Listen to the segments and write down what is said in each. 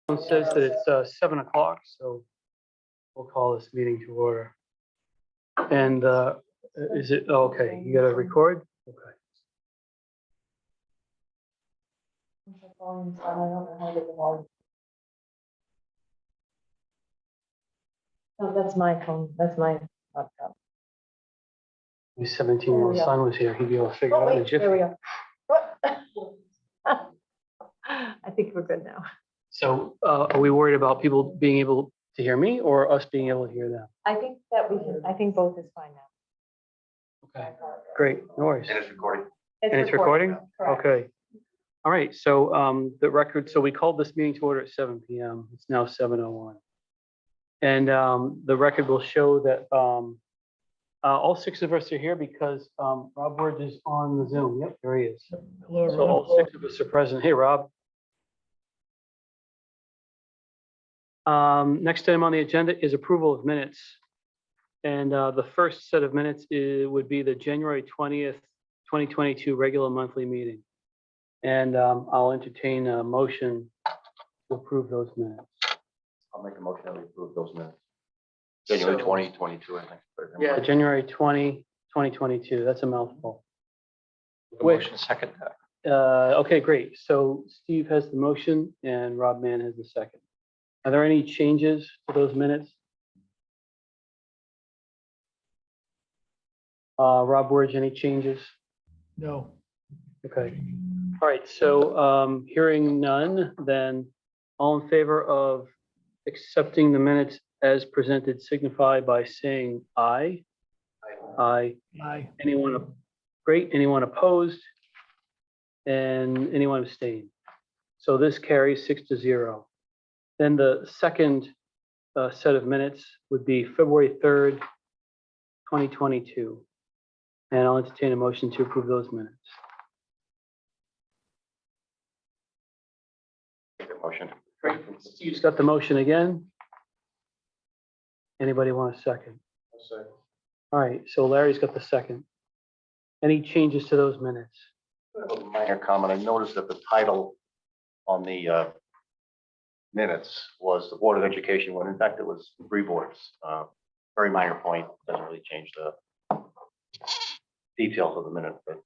It says that it's 7 o'clock, so we'll call this meeting to order. And is it, oh, okay, you got to record? Okay. Oh, that's my phone. That's my laptop. His 17-year-old son was here, he'd be able to figure it out in a jiffy. There we go. I think we're good now. So are we worried about people being able to hear me or us being able to hear them? I think that we can, I think both is fine now. Okay, great, no worries. And it's recording. And it's recording? Correct. Okay. All right, so the record, so we called this meeting to order at 7 p.m. It's now 7:01. And the record will show that all 6 of us are here because Rob Ward is on the Zoom. Yep, there he is. So all 6 of us are present. Hey, Rob. Next item on the agenda is approval of minutes. And the first set of minutes would be the January 20th, 2022 regular monthly meeting. And I'll entertain a motion to approve those minutes. I'll make a motion that we approve those minutes. January 2022, I think. Yeah, January 20, 2022. That's a mouthful. Motion second. Okay, great. So Steve has the motion and Rob Mann has the second. Are there any changes to those minutes? Rob Ward, any changes? No. Okay. All right, so hearing none, then all in favor of accepting the minutes as presented signify by saying aye. Aye. Aye. Anyone, great, anyone opposed? And anyone abstain? So this carries 6-0. Then the second set of minutes would be February 3rd, 2022. And I'll entertain a motion to approve those minutes. Make a motion. Great. Steve's got the motion again. Anybody want a second? All right, so Larry's got the second. Any changes to those minutes? A minor comment. I noticed that the title on the minutes was the Board of Education, when in fact it was 3 boards. Very minor point, doesn't really change the details of the minute, but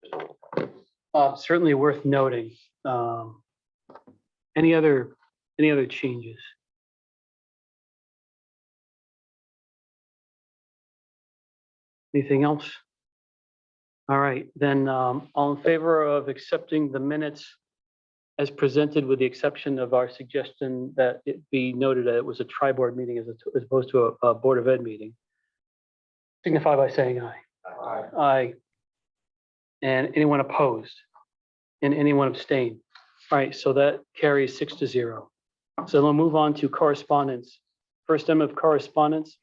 just a little point. Certainly worth noting. Any other changes? Anything else? All right, then all in favor of accepting the minutes as presented with the exception of our suggestion that it be noted that it was a tri-board meeting as opposed to a Board of Ed meeting, signify by saying aye. Aye. And anyone opposed? And anyone abstain? All right, so that carries 6-0. So we'll move on to correspondence. First item of correspondence,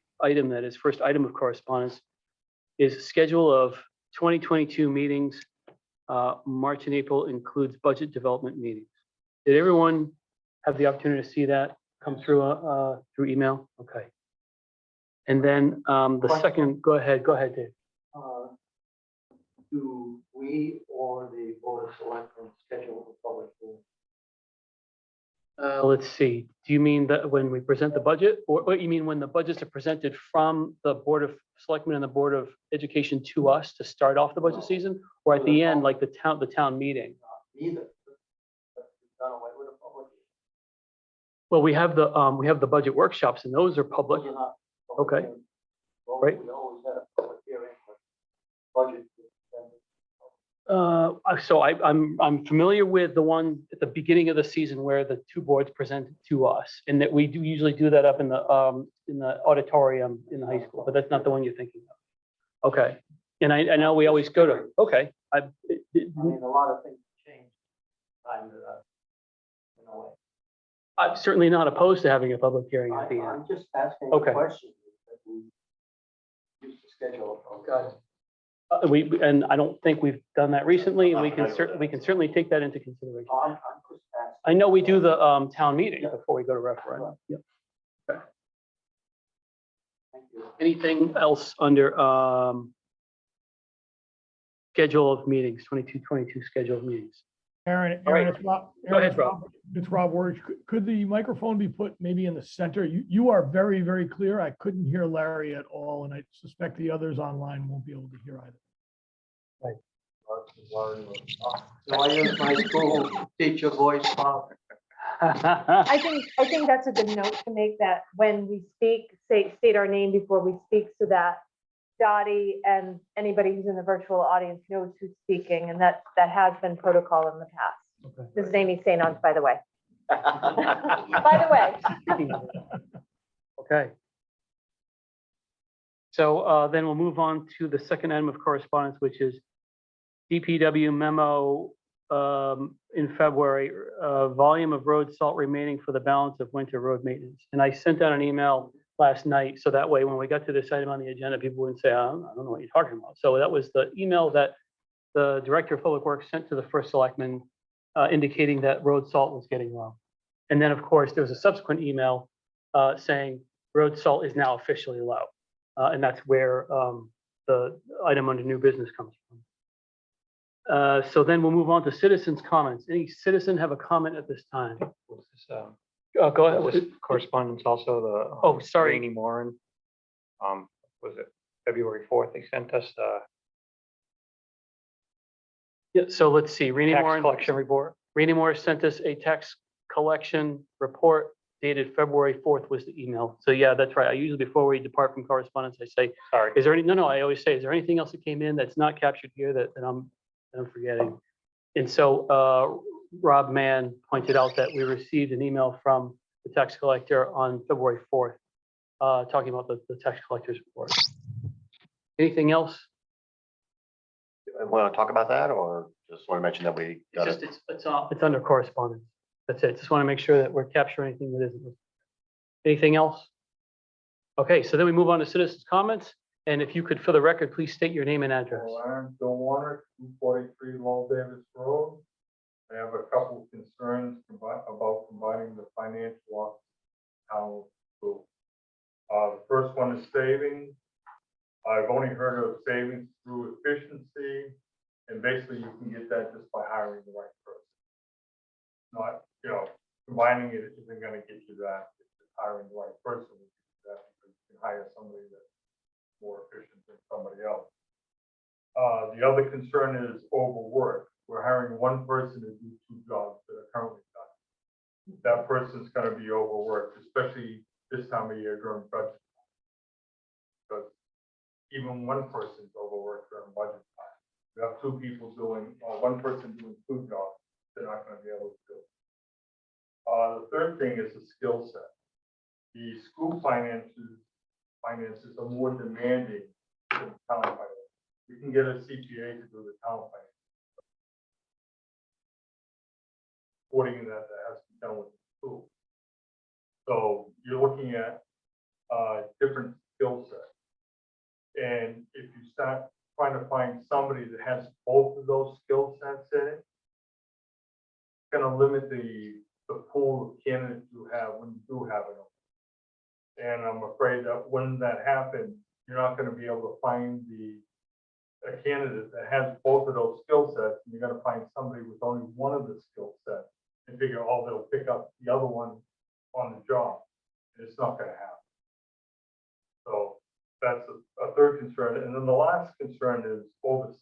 first item of correspondence is schedule of 2022 meetings. March and April includes budget development meetings. Did everyone have the opportunity to see that come through through email? Okay. And then the second, go ahead, Dave. Do we or the Board of Selectmen schedule the public hearing? Let's see. Do you mean that when we present the budget, or you mean when the budgets are presented from the Board of Selectmen and the Board of Education to us to start off the budget season, or at the end, like the town meeting? Neither. We've done away with a public hearing. Well, we have the budget workshops, and those are public. Those are not Okay. hearings. Well, Right. We always had a public hearing, but budget. So I'm familiar with the one at the beginning of the season where the 2 boards presented to us, and that we do usually do that up in the auditorium in the high school, but that's not the one you're thinking of. Okay, and I know we always go to, okay. I mean, a lot of things change. I'm I'm certainly not opposed to having a public hearing at the end. I'm just asking Okay. a question that we used to schedule. And I don't think we've done that recently, and we can certainly take that into consideration. I'm just asking. I know we do the town meeting before we go to referendum. Yep. Thank you. Anything else under schedule of meetings, 22 schedule of meetings? Aaron, All right. Aaron, it's Rob. Go ahead, Aaron, it's Rob Worth. Could the microphone be put maybe in the center? You are very, very clear. I couldn't hear Larry at all, and I suspect the others online won't be able to hear either. So I use my school teacher voice, Bob. I think that's a good note to make, that when we speak, state our name before we speak, so that Dottie and anybody who's in the virtual audience knows who's speaking, and that has been protocol in the past. Okay. This is Amy St. Ange, by the way. By the way. Okay. So then we'll move on to the second item of correspondence, which is DPW memo in February, volume of road salt remaining for the balance of winter road maintenance. And I sent out an email last night, so that way when we got to this item on the agenda, people wouldn't say, I don't know what you're talking about. So that was the email that the Director of Public Works sent to the first selectman indicating that road salt was getting low. And then, of course, there was a subsequent email saying road salt is now officially low. And that's where the item under new business comes from. So then we'll move on to citizens' comments. Any citizen have a comment at this time? Was this, Go ahead. was this correspondence also the? Oh, sorry. Rainey Moran, was it February 4th? They sent us the Yeah, so let's see, Rainey tax Moore, collection report. Rainey Moore sent us a tax collection report dated February 4th was the email. So yeah, that's right. I usually, before we depart from correspondence, I say, Sorry. is there any, no, I always say, is there anything else that came in that's not captured here that I'm forgetting? And so Rob Mann pointed out that we received an email from the tax collector on February 4th, talking about the tax collector's report. Anything else? Want to talk about that, or just want to mention that we got It's it? just, it's under correspondence. That's it. Just want to make sure that we're capturing anything that isn't. Anything else? Okay, so then we move on to citizens' comments. And if you could, for the record, please state your name and address. Aaron Warner, 243 Lowell Davis Road. I have a couple of concerns about combining the financial office town school. The first one is savings. I've only heard of savings through efficiency, and basically you can get that just by hiring the right person. Not, combining it isn't going to get you that. It's just hiring the right person will get you that, because you can hire somebody that's more efficient than somebody else. The other concern is overwork. We're hiring one person to do two jobs that are currently done. That person's going to be overworked, especially this time of year during budget time. Because even one person's overworked during budget time. We have two people doing, one person doing two jobs, they're not going to be able to do it. The third thing is the skill set. The school finances are more demanding than town finance. You can get a CPA to do the town finance. According to that has to be done with the school. So you're looking at different skill sets. And if you start trying to find somebody that has both of those skill sets in it, it's going to limit the pool of candidates you have when you do have it. And I'm afraid that when that happens, you're not going to be able to find a candidate that has both of those skill sets. And you're going to find somebody with only one of the skill sets and figure, oh, they'll pick up the other one on the job. And it's not going to happen. So that's a third concern. And then the last concern is oversight.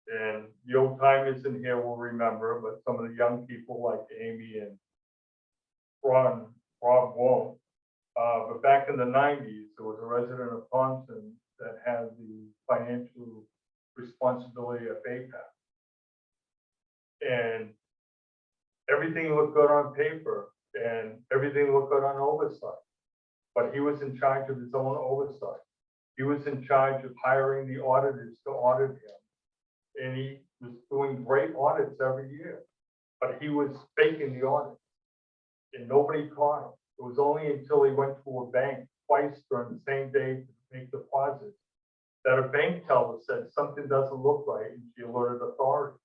And the old timers in here will remember, but some of the young people like Amy and Rob won't. But back in the 90s, there was a resident of Thompson that had the financial responsibility of APAC. And everything looked good on paper and everything looked good on oversight. But he was in charge of his own oversight. He was in charge of hiring the auditors to audit him. And he was doing great audits every year. But he was faking the audit. And nobody caught him. It was only until he went to a bank twice during the same day to make deposits that a bank teller said something doesn't look right, and she alerted authorities.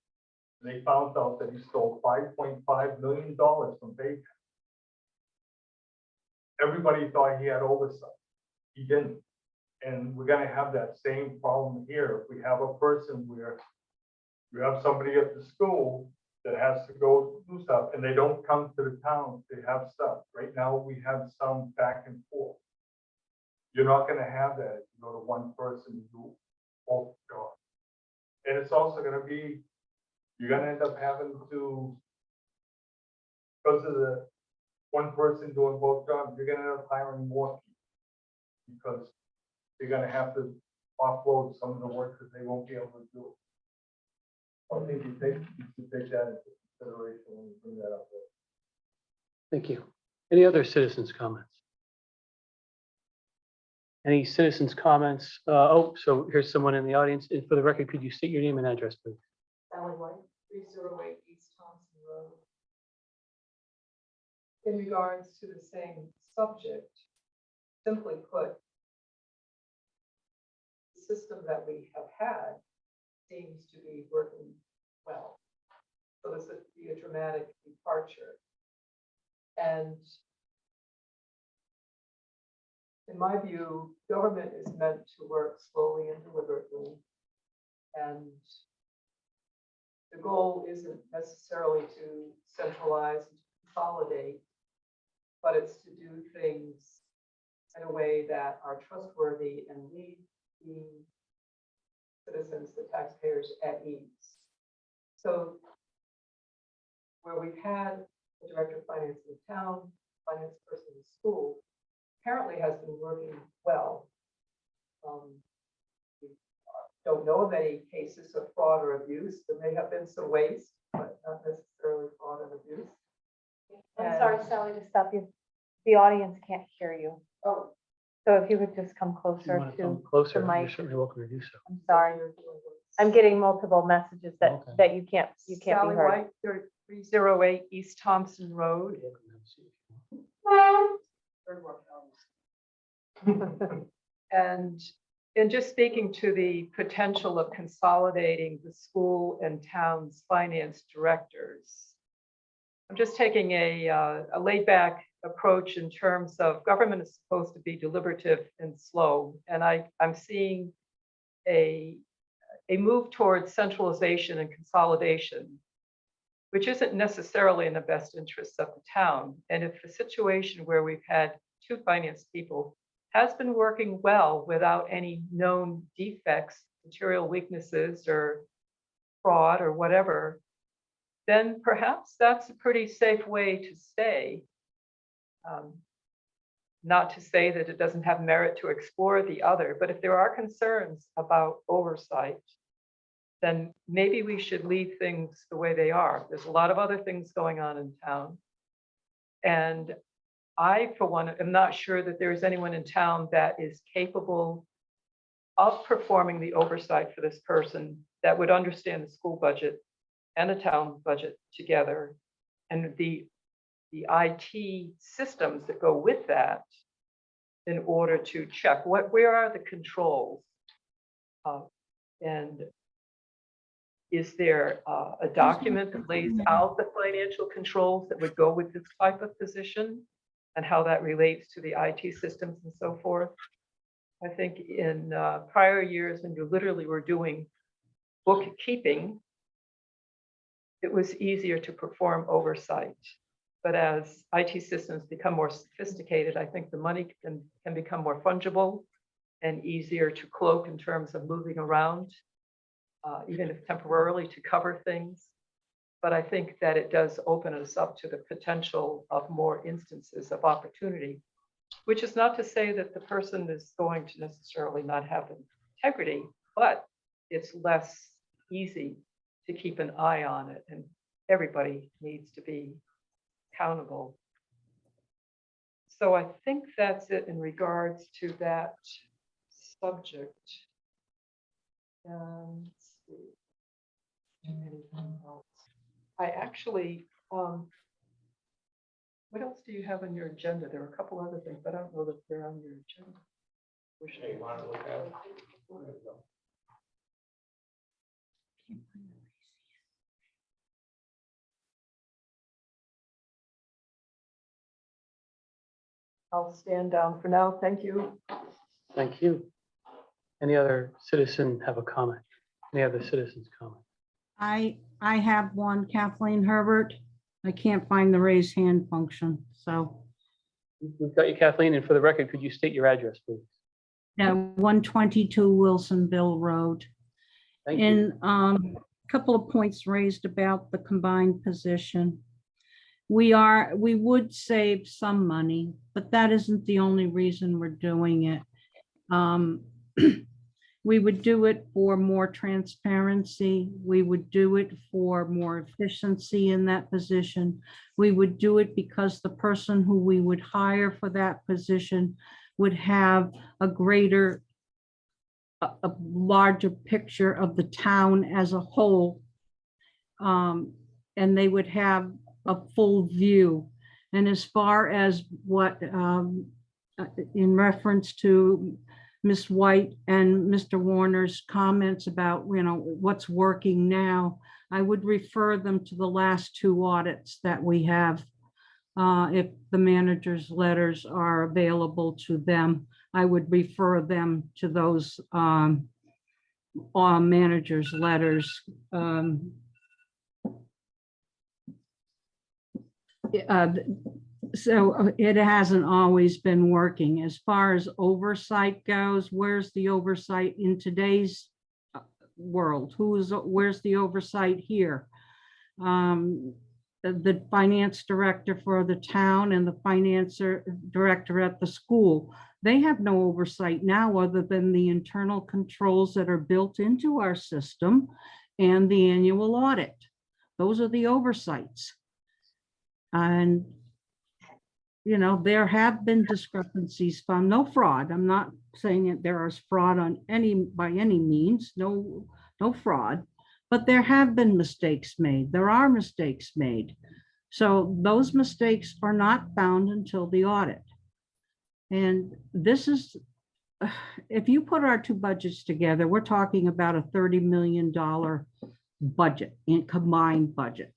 And they found out that he stole $5.5 million from PayPal. Everybody thought he had oversight. He didn't. And we're going to have that same problem here. If we have a person where you have somebody at the school that has to go do stuff, and they don't come to the town, they have stuff. Right now, we have some back and forth. You're not gonna have that if you go to one person and do both jobs. And it's also gonna be, you're gonna end up having to, because of the one person doing both jobs, you're gonna end up hiring more people. Because you're gonna have to offload some of the work that they won't be able to do. I think you should take that into consideration when you bring that up there. Thank you. Any other citizens' comments? Any citizens' comments? So here's someone in the audience. And for the record, could you state your name and address, please? Sally White, 308 East Thompson Road. In regards to the same subject, simply put, the system that we have had seems to be working well. So this would be a dramatic departure. And in my view, government is meant to work slowly and deliberately. And the goal isn't necessarily to centralize and consolidate, but it's to do things in a way that are trustworthy and leave the citizens, the taxpayers at ease. So where we've had the director of finance in the town, finance person in the school, apparently has been working well. We don't know of any cases of fraud or abuse. There may have been some waste, but not necessarily fraud and abuse. I'm sorry, Sally, to stop you. The audience can't hear you. Oh, So if you could just come If you closer want to to, come closer, the you're mic. certainly welcome to do so. I'm sorry. I'm getting multiple messages that, Okay. that you can't be Sally heard. White, 308 East Thompson Road. You're welcome to have a seat. And in just speaking to the potential of consolidating the school and town's finance directors, I'm just taking a laid back approach in terms of government is supposed to be deliberative and slow. And I'm seeing a move towards centralization and consolidation, which isn't necessarily in the best interests of the town. And if the situation where we've had two finance people has been working well without any known defects, material weaknesses, or fraud or whatever, then perhaps that's a pretty safe way to stay. Not to say that it doesn't have merit to explore the other, but if there are concerns about oversight, then maybe we should leave things the way they are. There's a lot of other things going on in town. And I, for one, am not sure that there's anyone in town that is capable of performing the oversight for this person that would understand the school budget and the town budget together, and the IT systems that go with that in order to check where are the controls, and is there a document that lays out the financial controls that would go with this type of position and how that relates to the IT systems and so forth? I think in prior years, when you literally were doing bookkeeping, it was easier to perform oversight. But as IT systems become more sophisticated, I think the money can become more fungible and easier to cloak in terms of moving around, even if temporarily, to cover things. But I think that it does open us up to the potential of more instances of opportunity, which is not to say that the person is going to necessarily not have integrity, but it's less easy to keep an eye on it, and everybody needs to be accountable. So I think that's it in regards to that subject. Let's see. Anything else? I actually, what else do you have on your agenda? There are a couple other things, but I don't know that they're on your agenda. Wish You want to look at it? There you go. I'll stand down for now. Thank you. Thank you. Any other citizen have a comment? Any other citizens comment? I have one, Kathleen Herbert. I can't find the raise hand function, so, We've got you, Kathleen, and for the record, could you state your address, please? yeah, 122 Wilsonville Road. Thank you. And a couple of points raised about the combined position. We would save some money, but that isn't the only reason we're doing it. We would do it for more transparency. We would do it for more efficiency in that position. We would do it because the person who we would hire for that position would have a greater, a larger picture of the town as a whole. And they would have a full view. And as far as what, in reference to Ms. White and Mr. Warner's comments about, what's working now, I would refer them to the last 2 audits that we have. If the manager's letters are available to them, I would refer them to those managers' letters. So it hasn't always been working. As far as oversight goes, where's the oversight in today's world? Where's the oversight here? The finance director for the town and the finance director at the school, they have no oversight now other than the internal controls that are built into our system and the annual audit. Those are the oversights. And there have been discrepancies found, no fraud. I'm not saying that there is fraud by any means, no fraud, but there have been mistakes made. There are mistakes made. So those mistakes are not found until the audit. And this is, if you put our 2 budgets together, we're talking about a $30 million budget, in combined budget.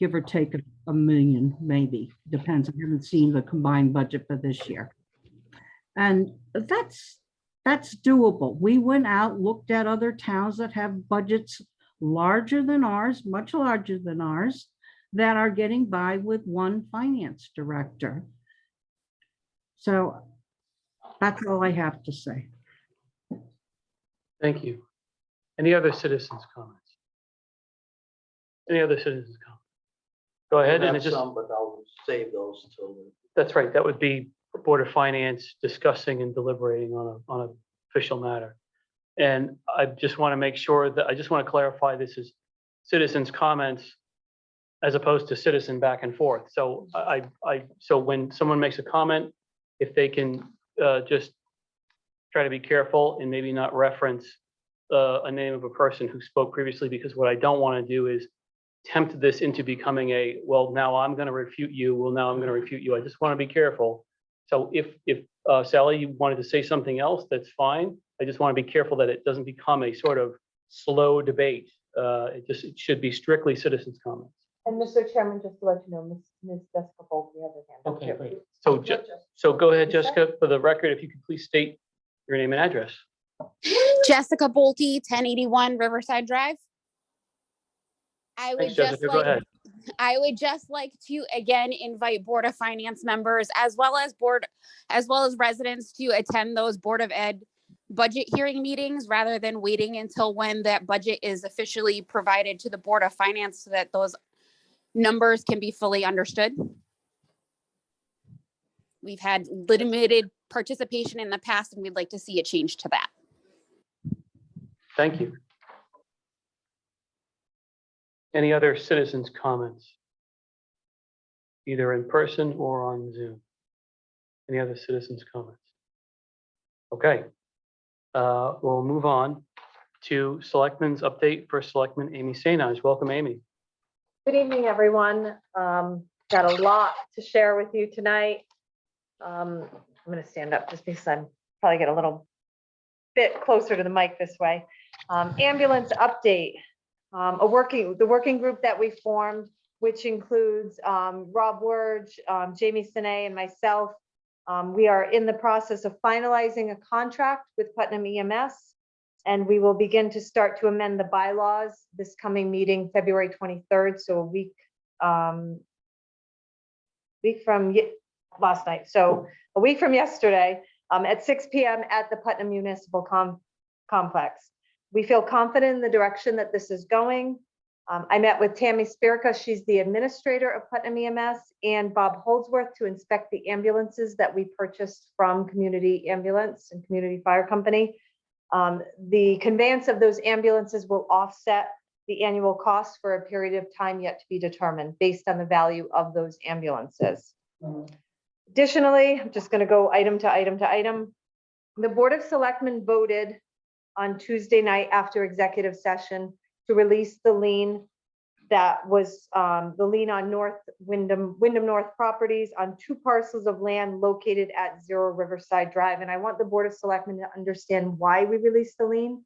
Give or take a million, maybe, depends. I haven't seen the combined budget for this year. And that's doable. We went out, looked at other towns that have budgets larger than ours, much larger than ours, that are getting by with 1 finance director. So that's all I have to say. Thank you. Any other citizens' comments? Any other citizens' comments? Go ahead, and Have just, some, but I'll save those till. that's right, that would be Board of Finance discussing and deliberating on an official matter. And I just want to make sure that, I just want to clarify, this is citizens' comments as opposed to citizen back and forth. So so when someone makes a comment, if they can just try to be careful and maybe not reference a name of a person who spoke previously, because what I don't want to do is tempt this into becoming a, well, now I'm going to refute you. Well, now I'm going to refute you. I just want to be careful. So if Sally, you wanted to say something else, that's fine. I just want to be careful that it doesn't become a sort of slow debate. It should be strictly citizens' comments. And Mr. Chairman, just to let you know, Ms. Jessica Bolton, the other hand. Okay, great. So go ahead, Jessica, for the record, if you could please state your name and address. Jessica Bolte, 1081 Riverside Drive. Thanks, Jessica, go ahead. I would just like to again invite Board of Finance members as well as residents to attend those Board of Ed budget hearing meetings rather than waiting until when that budget is officially provided to the Board of Finance so that those numbers can be fully understood. We've had limited participation in the past and we'd like to see a change to that. Thank you. Any other citizens' comments? Either in person or on Zoom? Any other citizens' comments? Okay. We'll move on to Selectmen's update for Selectman Amy St. Welcome, Amy. Good evening, everyone. Got a lot to share with you tonight. I'm going to stand up just because I'm probably get a little bit closer to the mic this way. Ambulance update. The working group that we formed, which includes Rob Wurge, Jamie Sinay, and myself. We are in the process of finalizing a contract with Putnam EMS. And we will begin to start to amend the bylaws this coming meeting, February 23rd, so a week from last night, so a week from yesterday, at 6 p.m. at the Putnam Municipal Complex. We feel confident in the direction that this is going. I met with Tammy Spirica, she's the administrator of Putnam EMS, and Bob Holdsworth to inspect the ambulances that we purchased from Community Ambulance and Community Fire Company. The conveyance of those ambulances will offset the annual costs for a period of time yet to be determined based on the value of those ambulances. Additionally, I'm just going to go item to item to item. The Board of Selectmen voted on Tuesday night after executive session to release the lien that was the lien on Wyndham North properties on 2 parcels of land located at 0 Riverside Drive. And I want the Board of Selectmen to understand why we released the lien.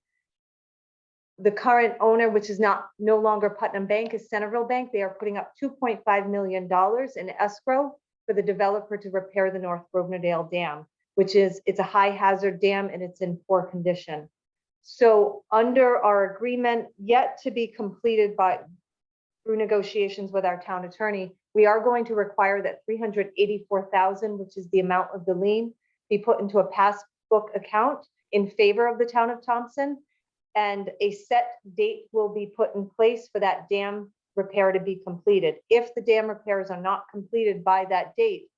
The current owner, which is no longer Putnam Bank, is Centerville Bank. They are putting up $2.5 million in escrow for the developer to repair the North Grosvenor Dam, it's a high hazard dam and it's in poor condition. So under our agreement yet to be completed through negotiations with our town attorney, we are going to require that $384,000, which is the amount of the lien, be put into a passbook account in favor of the town of Thompson. And a set date will be put in place for that dam repair to be completed. If the dam repairs are not completed by that date,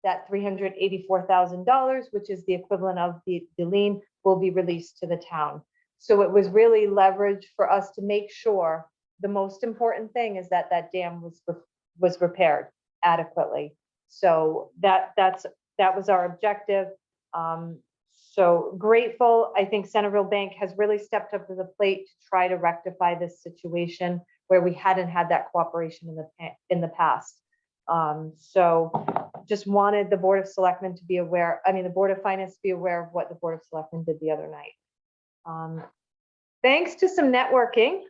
that $384,000, which is the equivalent of the lien, will be released to the town. So it was really leverage for us to make sure the most important thing is that that dam was repaired adequately. So that was our objective. So grateful. I think Centerville Bank has really stepped up to the plate to try to rectify this situation where we hadn't had that cooperation in the past. So just wanted the Board of Selectmen to be aware, the Board of Finance to be aware of what the Board of Selectmen did the other night. Thanks to some networking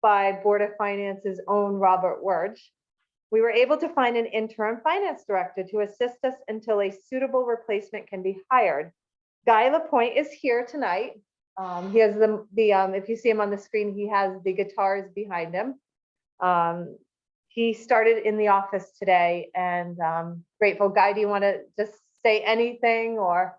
by Board of Finance's own Robert Wirge, we were able to find an interim finance director to assist us until a suitable replacement can be hired. Guy Lapointe is here tonight. He has if you see him on the screen, he has the guitars behind him. He started in the office today and grateful. Guy, do you want to just say anything or?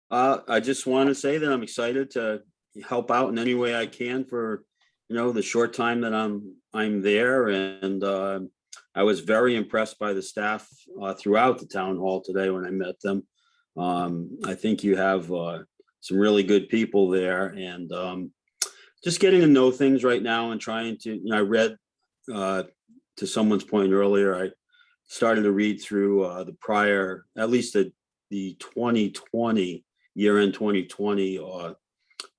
I just want to say that I'm excited to help out in any way I can for, the short time that I'm there. And I was very impressed by the staff throughout the town hall today when I met them. I think you have some really good people there, and just getting to know things right now and trying to, I read to someone's point earlier, I started to read through the prior, at least the 2020, year-end 2020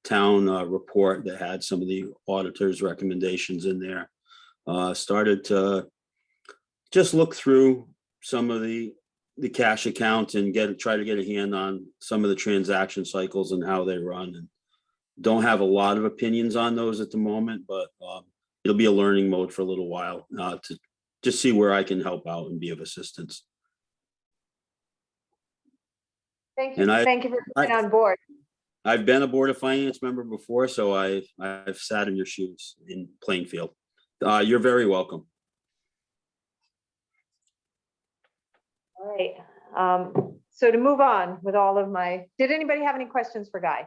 town report that had some of the auditor's recommendations in there. Started to just look through some of the cash accounts and try to get a hand on some of the transaction cycles and how they run. And don't have a lot of opinions on those at the moment, but it'll be a learning mode for a little while to just see where I can help out and be of assistance. Thank you. And Thank you for coming on board. I've been a Board of Finance member before, so I've sat in your shoes in Plainfield. You're very welcome. All right. So to move on with all of did anybody have any questions for Guy?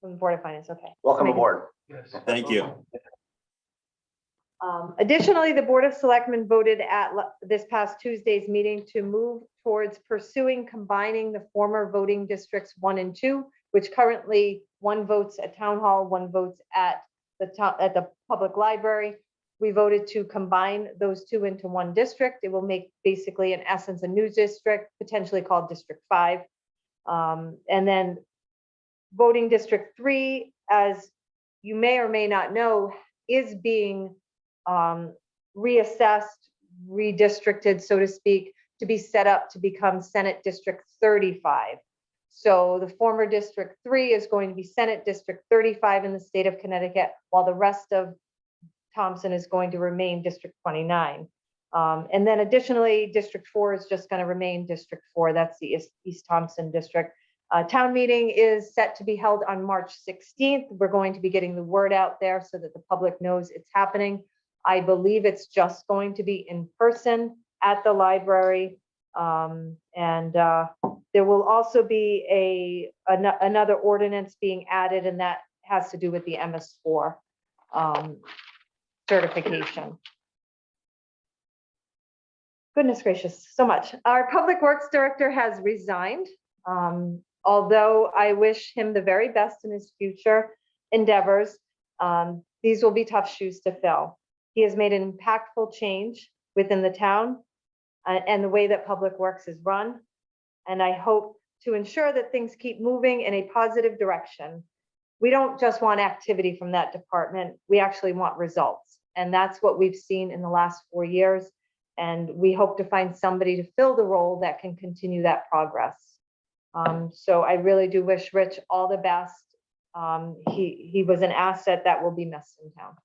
From the Board of Finance, okay. Welcome aboard. Yes. Thank you. Additionally, the Board of Selectmen voted at this past Tuesday's meeting to move towards pursuing combining the former voting districts 1 and 2, which currently one votes at Town Hall, one votes at the public library. We voted to combine those 2 into one district. It will make basically, in essence, a new district, potentially called District 5. And then voting District 3, as you may or may not know, is being reassessed, redistricted, so to speak, to be set up to become Senate District 35. So the former District 3 is going to be Senate District 35 in the state of Connecticut, while the rest of Thompson is going to remain District 29. And then additionally, District 4 is just going to remain District 4. That's the East Thompson district. Town meeting is set to be held on March 16th. We're going to be getting the word out there so that the public knows it's happening. I believe it's just going to be in person at the library. There will also be another ordinance being added, and that has to do with the MS4 certification. Goodness gracious, so much. Our Public Works Director has resigned. Although I wish him the very best in his future endeavors, these will be tough shoes to fill. He has made an impactful change within the town and the way that Public Works is run. And I hope to ensure that things keep moving in a positive direction. We don't just want activity from that department, we actually want results. And that's what we've seen in the last 4 years. And we hope to find somebody to fill the role that can continue that progress. So I really do wish Rich all the best. He was an asset that will be missed in town.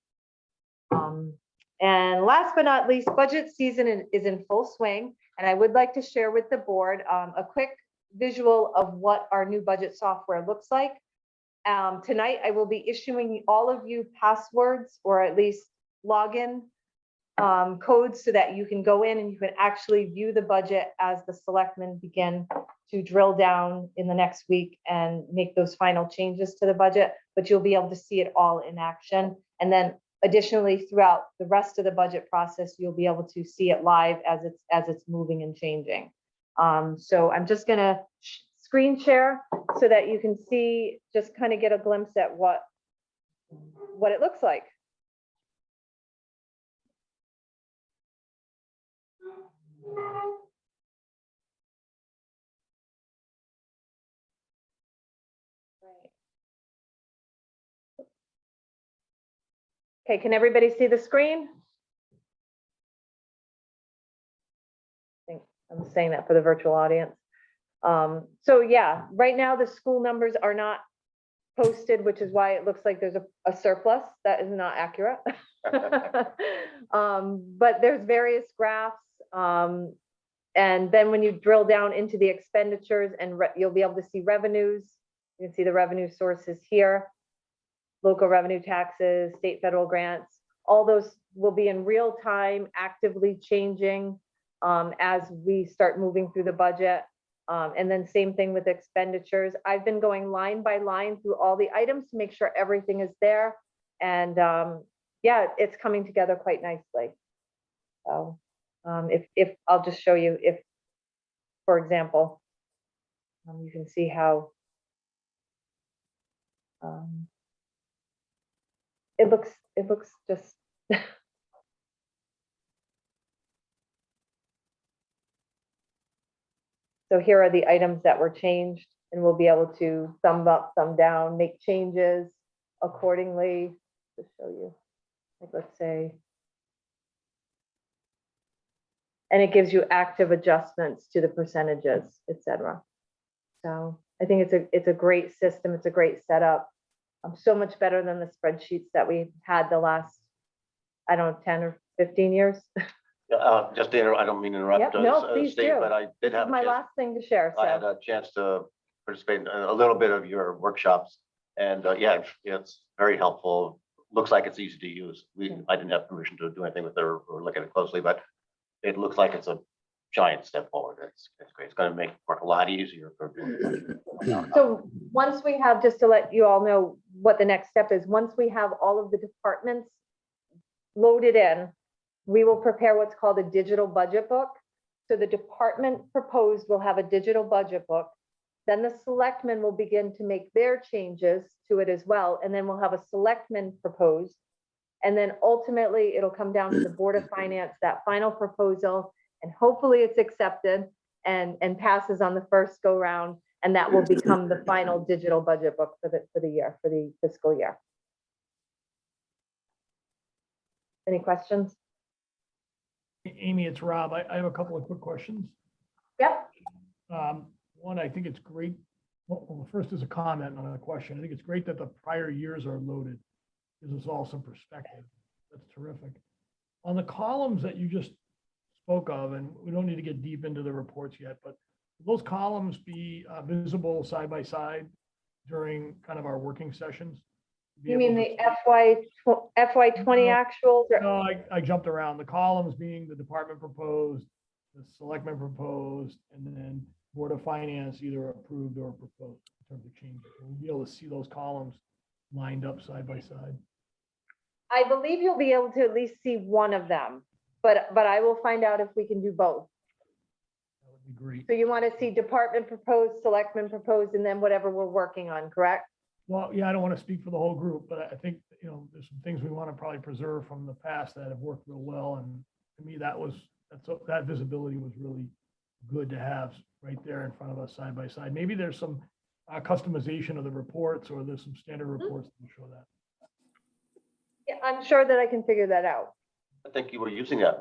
And last but not least, budget season is in full swing. And I would like to share with the board a quick visual of what our new budget software looks like. Tonight, I will be issuing all of you passwords or at least login codes so that you can go in and you can actually view the budget as the selectmen begin to drill down in the next week and make those final changes to the budget, but you'll be able to see it all in action. And then additionally, throughout the rest of the budget process, you'll be able to see it live as it's moving and changing. So I'm just gonna screen share so that you can see, just kind of get a glimpse at what it looks like. Okay, can everybody see the screen? I think I'm saying that for the virtual audience. So yeah, right now the school numbers are not posted, which is why it looks like there's a surplus. That is not accurate. But there's various graphs. And then when you drill down into the expenditures and you'll be able to see revenues. You can see the revenue sources here. Local revenue taxes, state, federal grants, all those will be in real time, actively changing as we start moving through the budget. And then same thing with expenditures. I've been going line by line through all the items to make sure everything is there. And yeah, it's coming together quite nicely. So if I'll just show you, if, for example, you can see how it looks just so here are the items that were changed, and we'll be able to thumb up, thumb down, make changes accordingly to show you. Like, let's say, and it gives you active adjustments to the percentages, etc. So I think it's a great system. It's a great setup. So much better than the spreadsheets that we had the last, I don't know, 10 or 15 years. Just to I don't mean to interrupt. Yep, no, please Steve, do. but I did This have is a my chance- last thing to share. I had So a chance to participate in a little bit of your workshops, and yeah, it's very helpful. Looks like it's easy to use. I didn't have permission to do anything with it or look at it closely, but it looks like it's a giant step forward. It's great. It's going to make work a lot easier for. So once we have, just to let you all know what the next step is, once we have all of the departments loaded in, we will prepare what's called a digital budget book. So the department proposed will have a digital budget book. Then the selectmen will begin to make their changes to it as well. And then we'll have a selectman proposed. And then ultimately it'll come down to the Board of Finance, that final proposal, and hopefully it's accepted and passes on the first go round. And that will become the final digital budget book for the year, for the fiscal year. Any questions? Amy, it's Rob. I have a couple of quick questions. Yep. One, I think it's great. Well, first is a comment on a question. I think it's great that the prior years are loaded. Gives us all some perspective. That's terrific. On the columns that you just spoke of, and we don't need to get deep into the reports yet, but those columns be visible side by side during kind of our working sessions? Be You able mean to- the FY20 actuals? or- No, I jumped around. The columns being the department proposed, the selectmen proposed, and then Board of Finance either approved or proposed in terms of changes. We'll be able to see those columns lined up side by side. I believe you'll be able to at least see one of them, but I will find out if we can do both. That would be great. So you want to see department proposed, selectmen proposed, and then whatever we're working on, correct? Well, yeah, I don't want to speak for the whole group, but I think, there's some things we want to probably preserve from the past that have worked real well. And to me, that visibility was really good to have right there in front of us side by side. Maybe there's some customization of the reports, or there's some standard reports that will show that. Yeah, I'm sure that I can figure that out. I think you were using that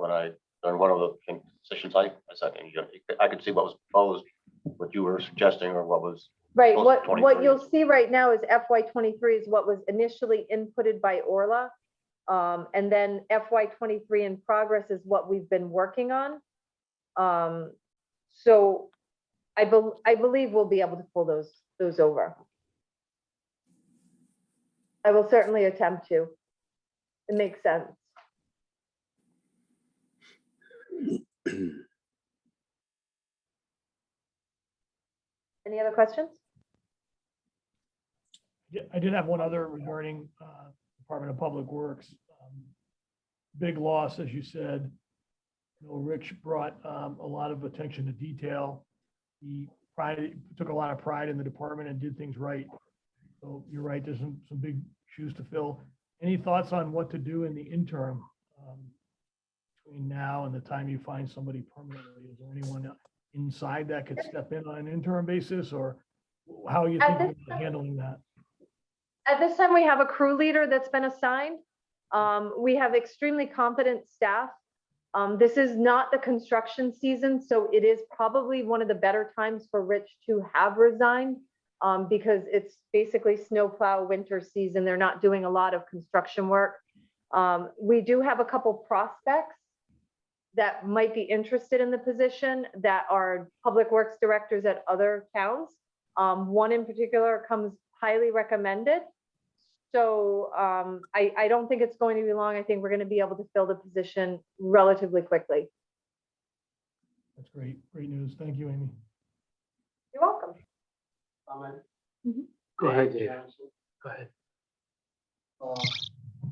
during one of the sessions I said, and I could see what was proposed, what you were suggesting, or what was. Right, Close to what 23. you'll see right now is FY23 is what was initially inputted by Orla. And then FY23 in progress is what we've been working on. So I believe we'll be able to pull those over. I will certainly attempt to. It makes sense. Any other questions? Yeah, I did have one other regarding Department of Public Works. Big loss, as you said. Rich brought a lot of attention to detail. He took a lot of pride in the department and did things right. So you're right, there's some big shoes to fill. Any thoughts on what to do in the interim between now and the time you find somebody permanently? Is there anyone inside that could step in on an interim basis, or how are you At thinking about handling that? At this time, we have a crew leader that's been assigned. We have extremely competent staff. This is not the construction season, so it is probably one of the better times for Rich to have resigned because it's basically snowplow winter season. They're not doing a lot of construction work. We do have a couple prospects that might be interested in the position that are public works directors at other towns. One in particular comes highly recommended. So I don't think it's going to be long. I think we're going to be able to fill the position relatively quickly. That's great. Great news. Thank you, Amy. You're welcome. Comment? Go ahead, Dave. Go ahead.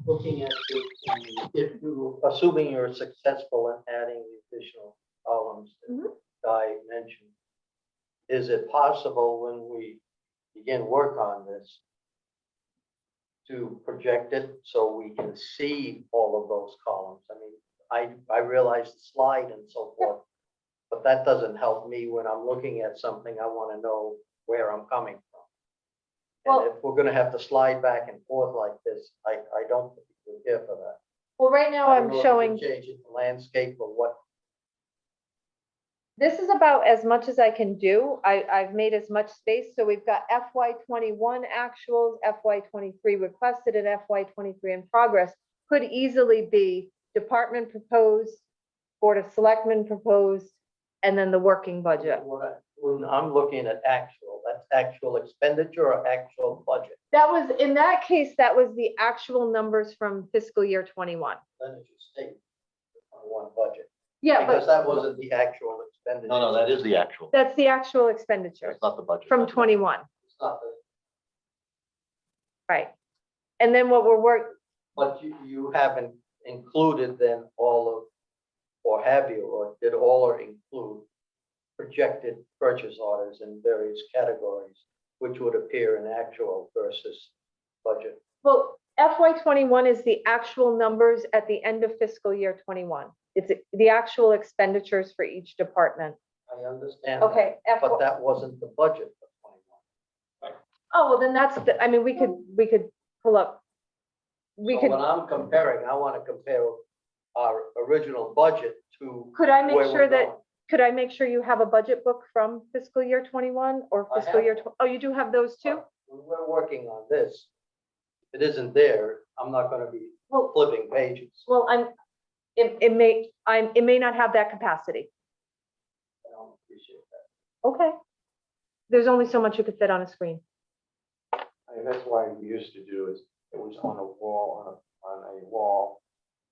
Looking at it, if you, assuming you're successful in adding the additional columns that Guy mentioned, is it possible when we begin work on this to project it so we can see all of those columns? I mean, I realize the slide and so forth, but that doesn't help me when I'm looking at something. I want to know where I'm coming from. Well- And if we're gonna have to slide back and forth like this, I don't think we're here for that. Well, right now I don't I'm know if we showing, can change it to landscape or what. this is about as much as I can do. I've made as much space. So we've got FY21 actuals, FY23 requested, and FY23 in progress. Could easily be department proposed, Board of Selectmen proposed, and then the working budget. When I'm looking at actual, that's actual expenditure or actual budget, That was, in that case, that was the actual numbers from fiscal year 21. then it should state on one budget, Yeah, because but that wasn't the actual expenditure. No, that is the actual. that's the actual expenditure It's not the budget. from 21, It's not the, right? And then what but you haven't included then all of, or have you, or did all or include projected purchase orders in various categories, which would appear in actual versus budget? well, FY21 is the actual numbers at the end of fiscal year 21. It's the actual expenditures for each department. I understand. that, Okay. But that wasn't the budget for 21. Oh, well, then that's, I mean, we could pull up. We So could, when I'm comparing, I want to compare our original budget to. could I make where sure we're that, going. could I make sure you have a budget book from fiscal year 21 or I fiscal year? have. Oh, you do have those too? When we're working on this, if it isn't there, I'm not going to be Well, flipping pages. well, it may not have that capacity. I don't appreciate that. Okay. There's only so much you could fit on a screen. I mean, that's why we used to do is, it was on a wall, on a wall.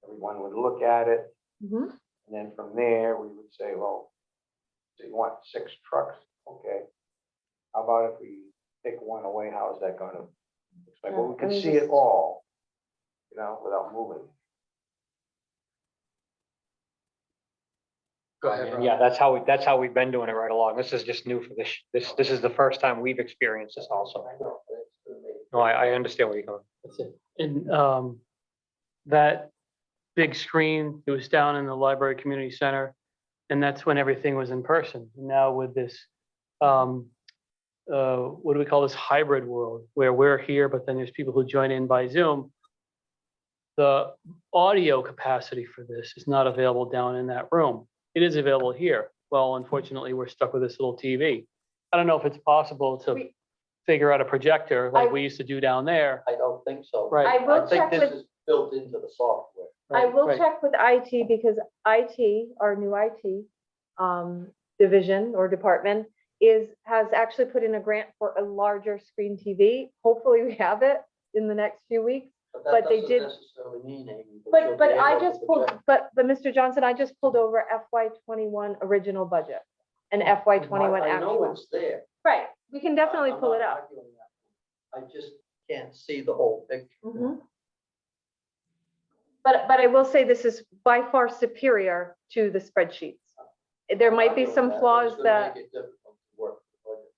Everyone would look at it, Mhm. and then from there, we would say, well, so you want 6 trucks? Okay. How about if we take one away, how is that gonna? Well, we Let can me see it just- all, without moving. Go ahead. Yeah, that's how we've been doing it right along. This is just new for this is the first time we've experienced this also. No, I understand where you're going. That's it. And that big screen, it was down in the library community center. And that's when everything was in person. Now with this, what do we call this hybrid world where we're here, but then there's people who join in by Zoom. The audio capacity for this is not available down in that room. It is available here. Well, unfortunately, we're stuck with this little TV. I don't know if it's possible to We- figure out a projector like I- we used to do down there. I don't think so. Right. I will I think check this with, is built into the software. I will Right. check with IT because IT, our new IT division or department has actually put in a grant for a larger screen TV. Hopefully we have it in the next few weeks. But But that they doesn't did- necessarily mean, Amy, that you'll But be I able to just pulled, project. but Mr. Johnson, I just pulled over FY '21 original budget and FY '21 I know actual. it's there. Right, we can definitely I'm pull it not up. arguing that. I just can't see the whole picture. Mhm. But I will say this is by far superior to the spreadsheets. There might be Arguing some that, but it's flaws gonna that, make it difficult to work the budget.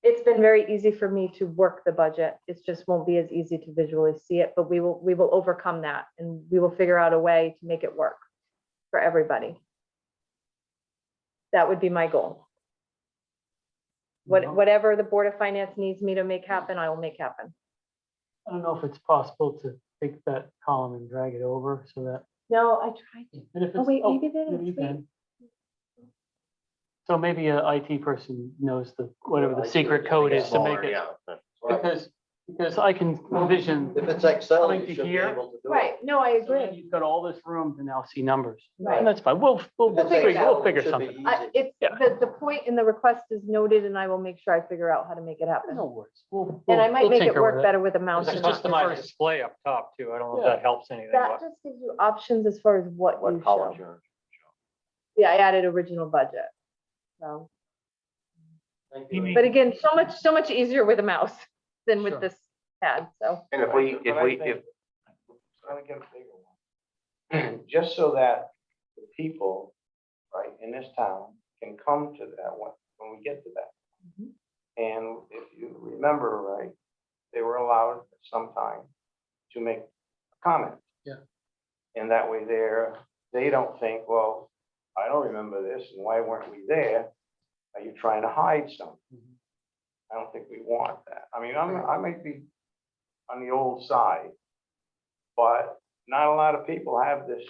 it's been very easy for me to work the budget. It just won't be as easy to visually see it, but we will overcome that and we will figure out a way to make it work for everybody. That would be my goal. Whatever the Board of Finance needs me to make happen, I will make happen. I don't know if it's possible to take that column and drag it over so that. No, I tried. And if Oh, it's- wait, maybe that maybe is, you wait. can. So maybe a IT person knows whatever the Well, secret code is to make Smaller, it, yeah, but- because I can envision. If it's Excel, Coming you to should be here. able to do it. Right, no, I So then agree. You've got all this room to now see numbers. Right. And that's fine. We'll If it's figure, Excel, we'll it figure should be something. easy. It's, Yeah. the point in the request is noted and I will make sure I figure out how to make it happen. No worries. We'll. And I we'll- might we'll make it tinker work with better with a mouse. There's and a not the customized first- display up top too. I don't know if Yeah. that helps anything, That but just gives you options as far as what you What columns show. you're. Yeah, I added original budget. So, Thank you. Amy- but again, so much easier with a mouse than with Sure. this pad, so. And if But I think- if, Trying to get a bigger one. Just so that the people, right, in this town can come to that when we get to that. Mhm. And if you remember right, they were allowed at some time to make a comment. Yeah. And that way they don't think, well, I don't remember this and why weren't we there? Are you trying to hide something? Mhm. I don't think we want that. I mean, I might be on the old side, but not a lot of people have this,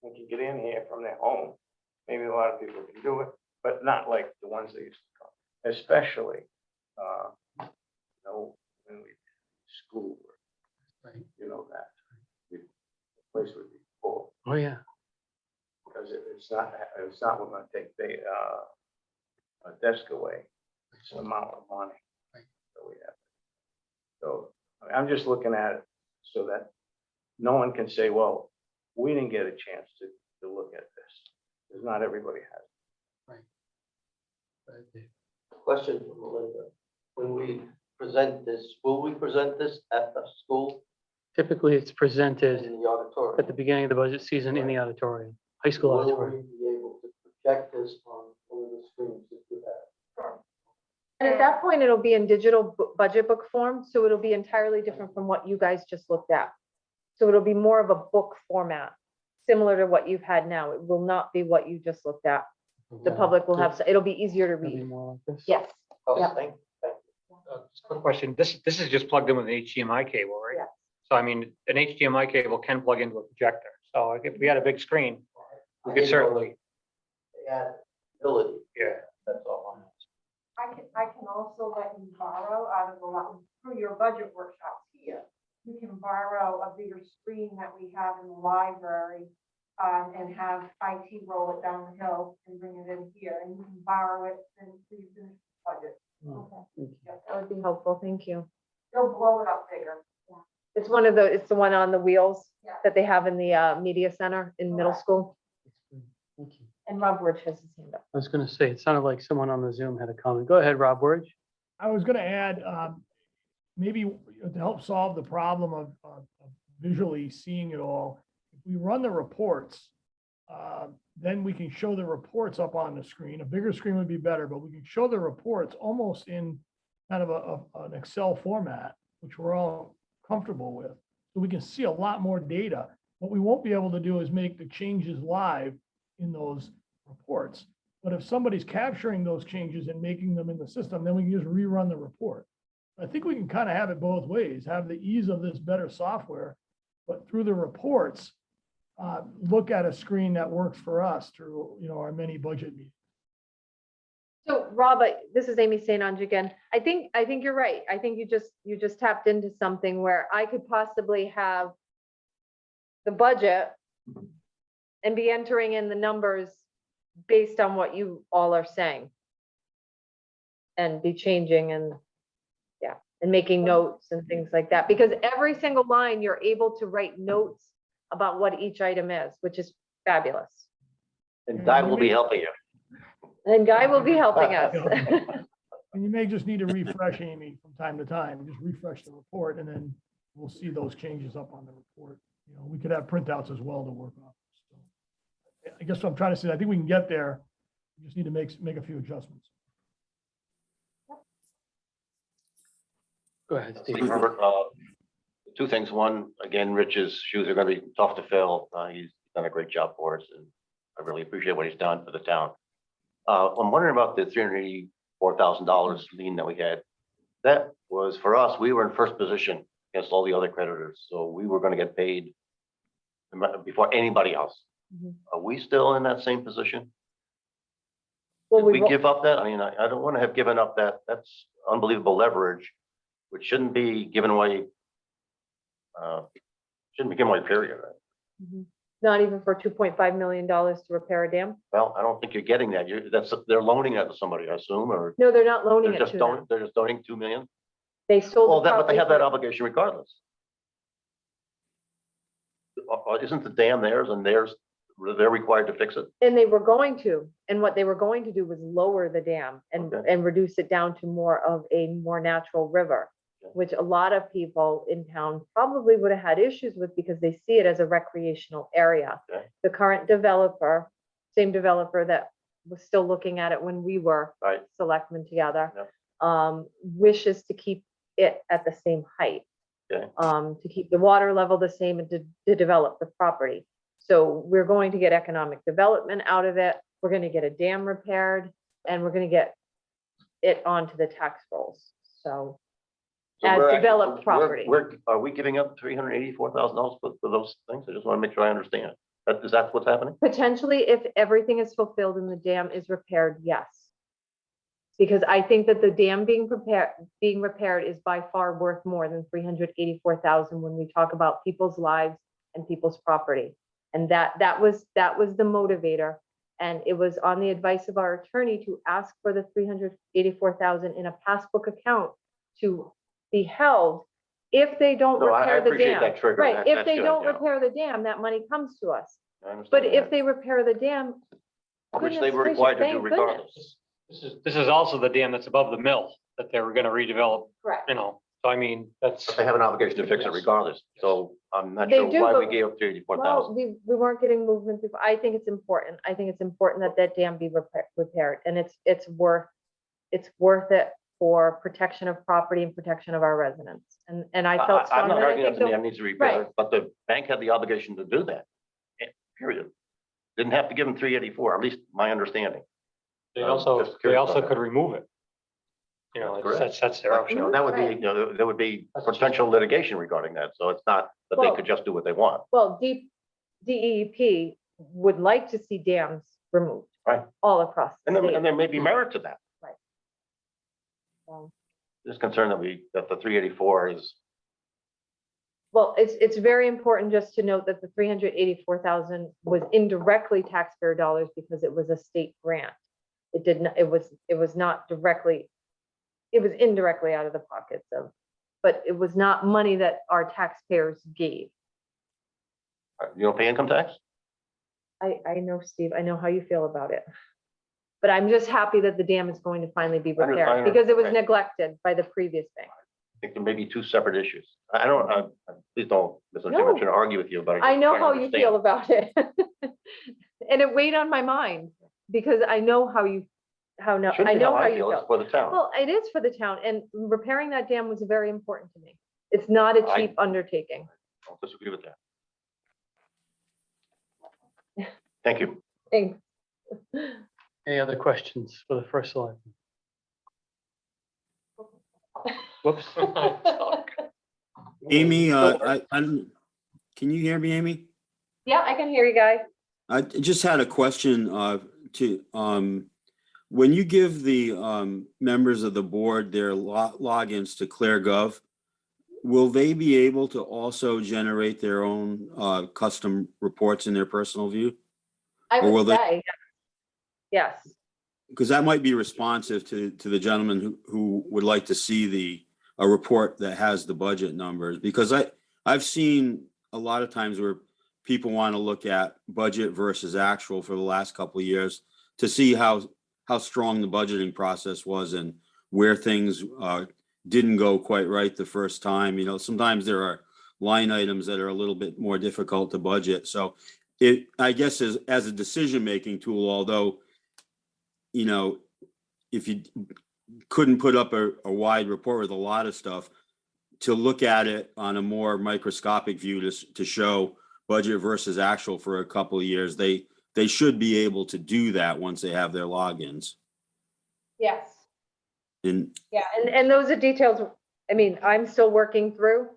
and can get in here from their home. Maybe a lot of people can do it, but not like the ones that used to come, especially, when we school, Right. you know that. The place would be full, Oh, yeah. because it's not, we're gonna take the, a desk away. It's an amount of money Right. that we have. So I'm just looking at it so that no one can say, well, we didn't get a chance to look at this. Because not everybody has. Question from Melinda. When we present this, will we present this at the school Typically, it's presented in the auditorium? at the beginning of the budget season in the auditorium, high school Will auditorium. we be able to project this on one of the screens that you have? And at that point, it'll be in digital budget book form, so it'll be entirely different from what you guys just looked at. So it'll be more of a book format, similar to what you've had now. It will not be what you just looked at. The public will have, it'll be easier to It'll be read. more like this. Yes, Oh, Yeah. thank you. just a quick question. This is just plugged in with an HDMI cable, right? Yeah. So I mean, an HDMI cable can plug into a projector. So if we had a big screen, we I could didn't know certainly, They had ability, yeah. that's all I'm asking. I can also let you borrow out of through your budget workshops here. You can borrow a bigger screen that we have in the library and have IT roll it down the hill and bring it in here, and you can borrow it and use the budget. That would be helpful, thank you. They'll blow it up bigger. It's one of the, it's the one on the wheels Yeah. that they have in the media center in middle Correct. school. Thank you. And Rob Rich has his hand up. I was gonna say, it sounded like someone on the Zoom had a comment. Go ahead, Rob Word. I was gonna add, maybe to help solve the problem of visually seeing it all, if we run the reports, then we can show the reports up on the screen. A bigger screen would be better, but we can show the reports almost in kind of an Excel format, which we're all comfortable with. So we can see a lot more data. What we won't be able to do is make the changes live in those reports. But if somebody's capturing those changes and making them in the system, then we can just rerun the report. I think we can kind of have it both ways, have the ease of this better software, but through the reports, look at a screen that works for us through, our many budget meetings. So Rob, this is Amy St. Ange again. I think you're right. I think you just tapped into something where I could possibly have the budget and be entering in the numbers based on what you all are saying. And be changing and making notes and things like that. Because every single line, you're able to write notes about what each item is, which is fabulous. And Guy will be helping you. And Guy will be helping us. And you may just need to refresh, Amy, from time to time, just refresh the report, and then we'll see those changes up on the report. We could have printouts as well to work off. So I guess what I'm trying to say, I think we can get there. We just need to make a few adjustments. Go ahead, Steve. Robert, two things. One, again, Rich's shoes are gonna be tough to fill. He's done a great job for us, and I really appreciate what he's done for the town. I'm wondering about the $384,000 lien that we had. That was for us, we were in first position against all the other creditors, so we were gonna get paid before anybody else. Mhm. Are we still in that same position? Well, Did we give up that? I mean, I don't want to have given up that. That's unbelievable leverage, which shouldn't be given away. Shouldn't be given away, period. Right? Not even for $2.5 million to repair a dam? Well, I don't think you're getting that. They're loaning that to somebody, I assume, or No, they're not loaning they're it just to them. they're just donating 2 million. They sold. Well, the but they property have that for- obligation regardless. Isn't the dam theirs and they're required to fix it? And they were going to, and what they were going to do was lower the dam and, Okay. and reduce it down to more of a more natural river, Okay. which a lot of people in town probably would have had issues with because they see it as a recreational area. Okay. The current developer, same developer that was still looking at it when we were Right. selectmen together, Yep. wishes to keep it at the same height. Okay. To keep the water level the same and to develop the property. So we're going to get economic development out of it. We're going to get a dam repaired and we're going to get it onto the tax rolls. So So as we're actually- developed property. Are we giving up $384,000 for those things? I just want to make sure I understand. Is that what's happening? Potentially, if everything is fulfilled and the dam is repaired, yes. Because I think that the dam being repaired is by far worth more than 384,000 when we talk about people's lives and people's property. And that was the motivator. And it was on the advice of our attorney to ask for the 384,000 in a passbook account to be held if they don't No, I repair the appreciate dam. that trigger. Right, if That's they good, don't yeah. repair the dam, that money comes to us. I understand But if that. they repair the dam, Which they goodness were gracious, required to do thank regardless. This is also the dam that's above the mill that they were gonna redevelop, correct. so I mean, that's. But they have an obligation to fix it regardless. So I'm not They sure do, why we but- gave up 384,000. Well, we weren't getting movement before. I think it's important. I think it's important that that dam be repaired and it's worth it for protection of property and protection of our residents. And I felt I'm strongly. not that I arguing think that the the- dam needs to be repaired, Right. but the bank had the obligation to do that. Period. Didn't have to give them 384, at least my understanding. They I'm also, just they curious also about could that. remove it. Correct. That's their You option. know, that would be, Right. there would be potential litigation regarding that. So it's not that they Well- could just do what they want. Well, DEP would like to see dams removed. Right. All across And the then, and state. there may be merit to that. So, Just concerned that the 384 is Well, it's very important just to note that the 384,000 was indirectly taxpayer dollars because it was a state grant. It didn't, it was not directly, it was indirectly out of the pockets of, but it was not money that our taxpayers gave. You don't pay income tax? I know, Steve, I know how you feel about it. But I'm just happy that the dam is going to finally be repaired because it was Okay. neglected by the previous bank. I think there may be two separate issues. I don't, please don't misunderstand, I'm trying to argue with you about it. I know I'm how trying to you feel understand. about it. And it weighed on my mind because I know how you, no, Shouldn't I be know how you feel, it's feel. for the town. Well, it is for the town and repairing that dam was very important to me. It's not a cheap undertaking. Don't disagree with that. Thank you. Thanks. Any other questions for the first selectman? Whoops. Amy, can you hear me, Amy? Yeah, I can hear you guys. I just had a question when you give the members of the board their logins to ClearGov, will they be able to also generate their own custom reports in their personal view? I Or will would they- say, yes. Because that might be responsive to the gentleman who would like to see a report that has the budget numbers. Because I've seen a lot of times where people want to look at budget versus actual for the last couple of years to see how strong the budgeting process was and where things didn't go quite right the first time. You know, sometimes there are line items that are a little bit more difficult to budget. So I guess as a decision-making tool, although, you know, if you couldn't put up a wide report with a lot of stuff, to look at it on a more microscopic view to show budget versus actual for a couple of years, they should be able to do that once they have their logins. Yes. And Yeah, and those are details, I mean, I'm still working through.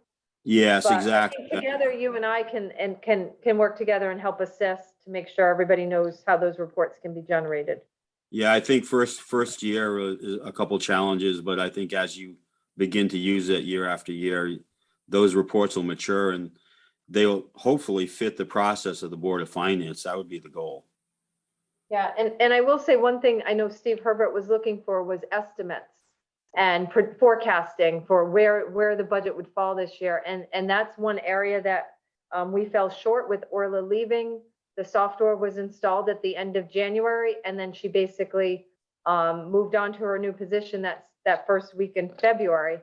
yes, But I exactly. think together, you and I can work together and help assess to make sure everybody knows how those reports can be generated. Yeah, I think first year is a couple challenges, but I think as you begin to use it year after year, those reports will mature and they'll hopefully fit the process of the Board of Finance. That would be the goal. Yeah, and I will say one thing I know Steve Herbert was looking for was estimates and forecasting for where the budget would fall this year. And that's one area that we fell short with Orla leaving. The software was installed at the end of January, and then she basically moved on to her new position that first week in February.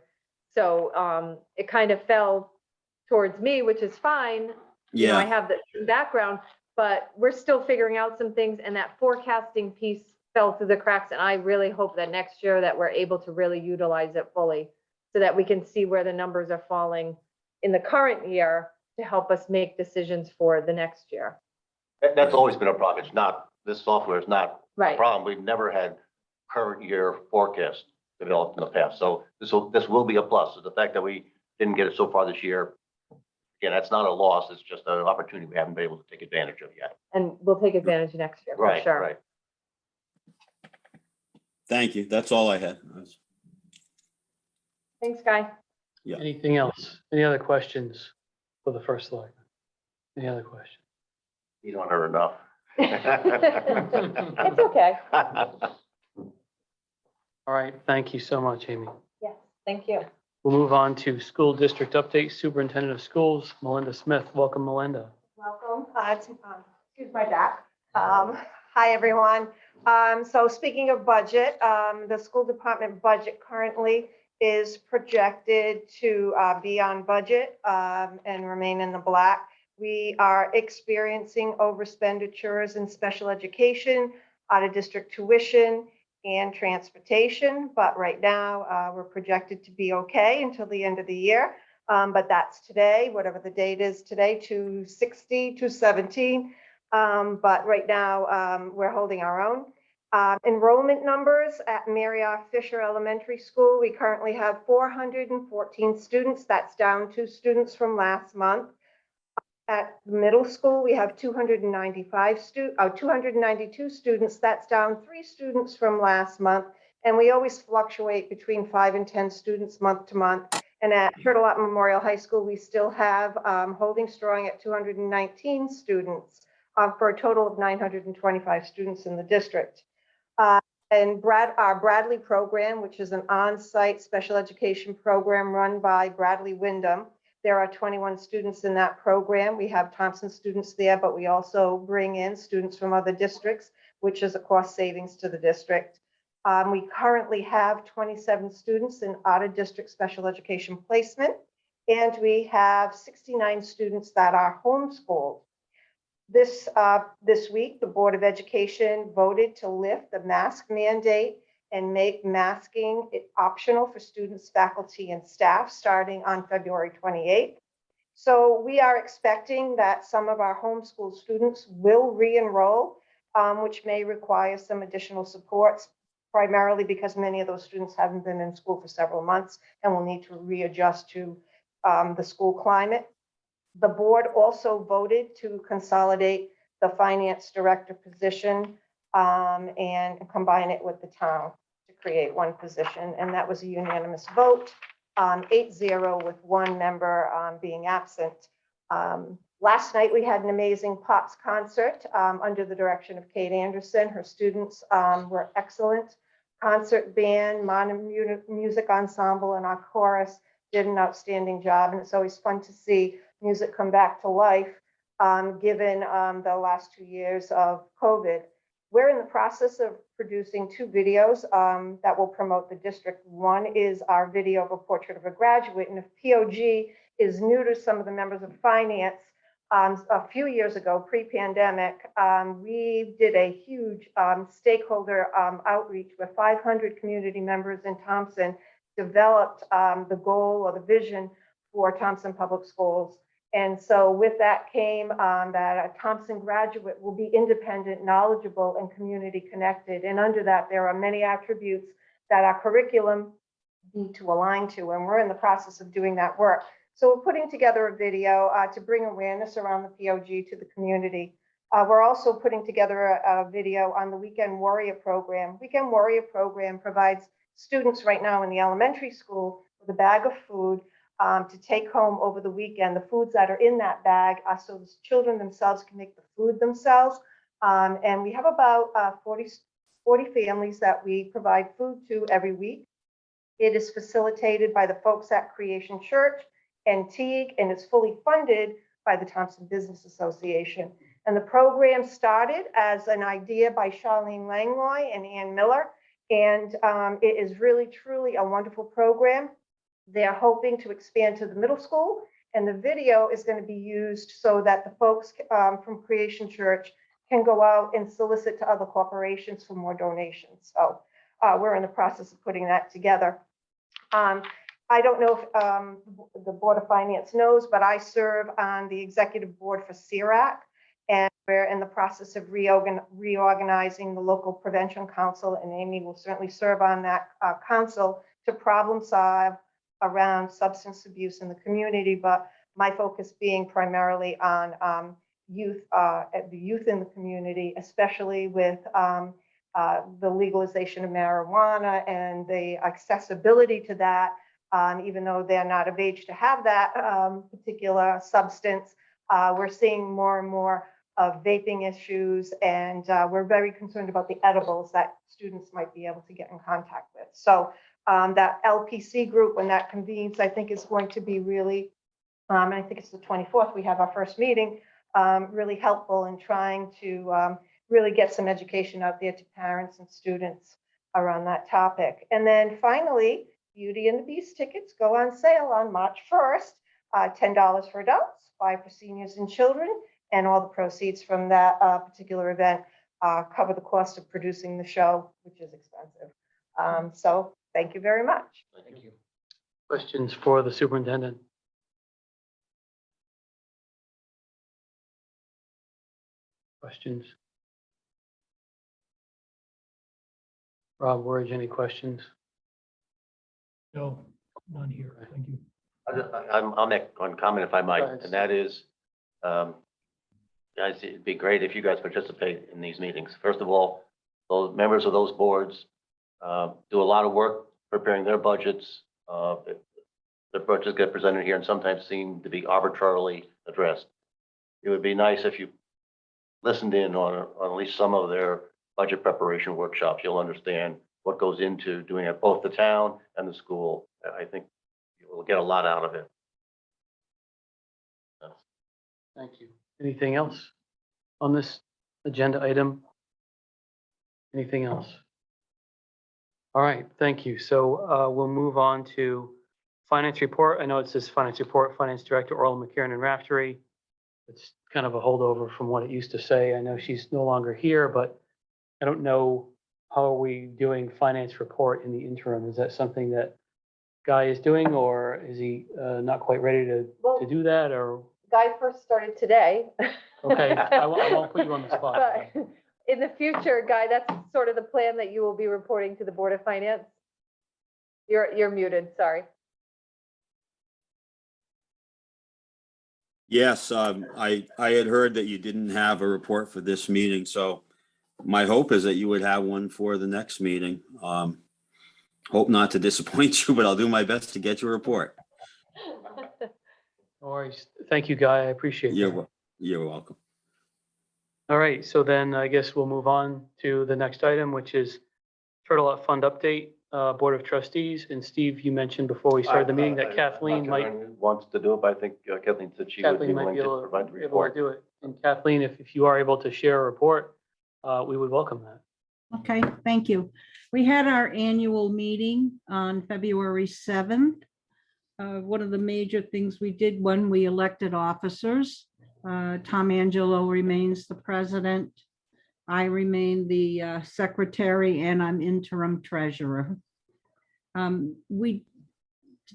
So it kind of fell towards me, which is fine. You know, I Yeah, have the background, but we're still figuring out some things, and that forecasting piece fell through the cracks. And I really hope that next year that we're able to really utilize it fully so that we can see where the numbers are falling in the current year to help us make decisions for the next year. That's always been a problem. It's not, this software is not a Right. problem. We've never had current year forecast developed in the past. So this will be a plus. The fact that we didn't get it so far this year, again, that's not a loss. It's just an opportunity we haven't been able to take advantage of yet. And we'll take advantage next year for Right, sure. right. thank you. That's all I had. Thanks, Guy. Yeah. Anything else? Any other questions for the first selectman? Any other questions? You don't hear enough. It's okay. All right, thank you so much, Amy. Yes, thank you. We'll move on to school district update. Superintendent of Schools, Melinda Smith. Welcome, Melinda. Welcome, excuse my back. Hi, everyone. So speaking of budget, the school department budget currently is projected to be on budget and remain in the black. We are experiencing overexpenditures in special education, out-of-district tuition, and transportation. But right now, we're projected to be okay until the end of the year. But that's today, whatever the date is today, 2/60, 2/17. But right now, we're holding our own. Enrollment numbers at Mary R. Fisher Elementary School, we currently have 414 students. That's down 2 students from last month. At the middle school, we have 292 students. That's down 3 students from last month. And we always fluctuate between 5 and 10 students month to month. And at Turtle Memorial High School, we still have holding strong at 219 students for a total of 925 students in the district. And our Bradley program, which is an on-site special education program run by Bradley Wyndham. There are 21 students in that program. We have Thompson students there, but we also bring in students from other districts, which is a cost savings to the district. We currently have 27 students in out-of-district special education placement, and we have 69 students that are homeschooled. This week, the Board of Education voted to lift the mask mandate and make masking optional for students, faculty, and staff starting on February 28th. So we are expecting that some of our homeschool students will re-enroll, which may require some additional supports, primarily because many of those students haven't been in school for several months and will need to readjust to the school climate. The board also voted to consolidate the finance director position and combine it with the town to create one position. And that was a unanimous vote, 8-0 with one member being absent. Last night, we had an amazing Pops concert under the direction of Kate Anderson. Her students were excellent. Concert band, modern music ensemble, and our chorus did an outstanding job. And it's always fun to see music come back to life, given the last 2 years of COVID. We're in the process of producing 2 videos that will promote the district. One is our video of a portrait of a graduate, and if POG is new to some of the members of finance, a few years ago, pre-pandemic, we did a huge stakeholder outreach where 500 community members in Thompson developed the goal or the vision for Thompson Public Schools. And so with that came that a Thompson graduate will be independent, knowledgeable, and community connected. And under that, there are many attributes that our curriculum need to align to, and we're in the process of doing that work. So we're putting together a video to bring awareness around the POG to the community. We're also putting together a video on the Weekend Warrior Program. Weekend Warrior Program provides students right now in the elementary school with a bag of food to take home over the weekend. The foods that are in that bag so the children themselves can make the food themselves. And we have about 40 families that we provide food to every week. It is facilitated by the folks at Creation Church and Teague, and it's fully funded by the Thompson Business Association. And the program started as an idea by Charlene Langlois and Ann Miller, and it is really, truly a wonderful program. They're hoping to expand to the middle school, and the video is going to be used so that the folks from Creation Church can go out and solicit to other corporations for more donations. So we're in the process of putting that together. I don't know if the Board of Finance knows, but I serve on the executive board for CIRAC, and we're in the process of reorganizing the local prevention council, and Amy will certainly serve on that council to problem solve around substance abuse in the community, but my focus being primarily on the youth in the community, especially with the legalization of marijuana and the accessibility to that, even though they're not of age to have that particular substance. We're seeing more and more of vaping issues, and we're very concerned about the edibles that students might be able to get in contact with. So that LPC group, when that convenes, I think is going to be really, and I think it's the 24th, we have our first meeting, really helpful in trying to really get some education out there to parents and students around that topic. And then finally, Beauty and the Beast tickets go on sale on March 1st, $10 for adults, $5 for seniors and children, and all the proceeds from that particular event cover the cost of producing the show, which is expensive. So thank you very much. Thank you. Questions for the superintendent? Questions? Rob, Word, any questions? No, none here. Thank you. I'll make one comment if I might, Go ahead. and that is, guys, it'd be great if you guys participate in these meetings. First of all, those members of those boards do a lot of work preparing their budgets. the budgets get presented here and sometimes seem to be arbitrarily addressed. It would be nice if you listened in on at least some of their budget preparation workshops. You'll understand what goes into doing it, both the town and the school. I think you will get a lot out of it. Thank you. Anything else on this agenda item? Anything else? All right, thank you. So we'll move on to finance report. I know it says finance report, Finance Director Orla McCarron and Raftery. It's kind of a holdover from what it used to say. I know she's no longer here, but I don't know, how are we doing finance report in the interim? Is that something that Guy is doing, or is he not quite ready to do that, or? Guy first started today. Okay, I won't put you on the spot. But in the future, Guy, that's sort of the plan that you will be reporting to the Board of Finance. You're muted, sorry. Yes, I had heard that you didn't have a report for this meeting, so my hope is that you would have one for the next meeting. Hope not to disappoint you, but I'll do my best to get your report. No worries. Thank you, Guy. I appreciate that. You're welcome. All right, so then I guess we'll move on to the next item, which is Turtle Up Fund Update, Board of Trustees. And Steve, you mentioned before we started the meeting that Kathleen wants to do it, but I think Kathleen said she would be Kathleen might willing be to able provide the to report. do it. And Kathleen, if you are able to share a report, we would welcome that. Okay, thank you. We had our annual meeting on February 7th. One of the major things we did when we elected officers, Tom Angelo remains the president. I remain the secretary, and I'm interim treasurer.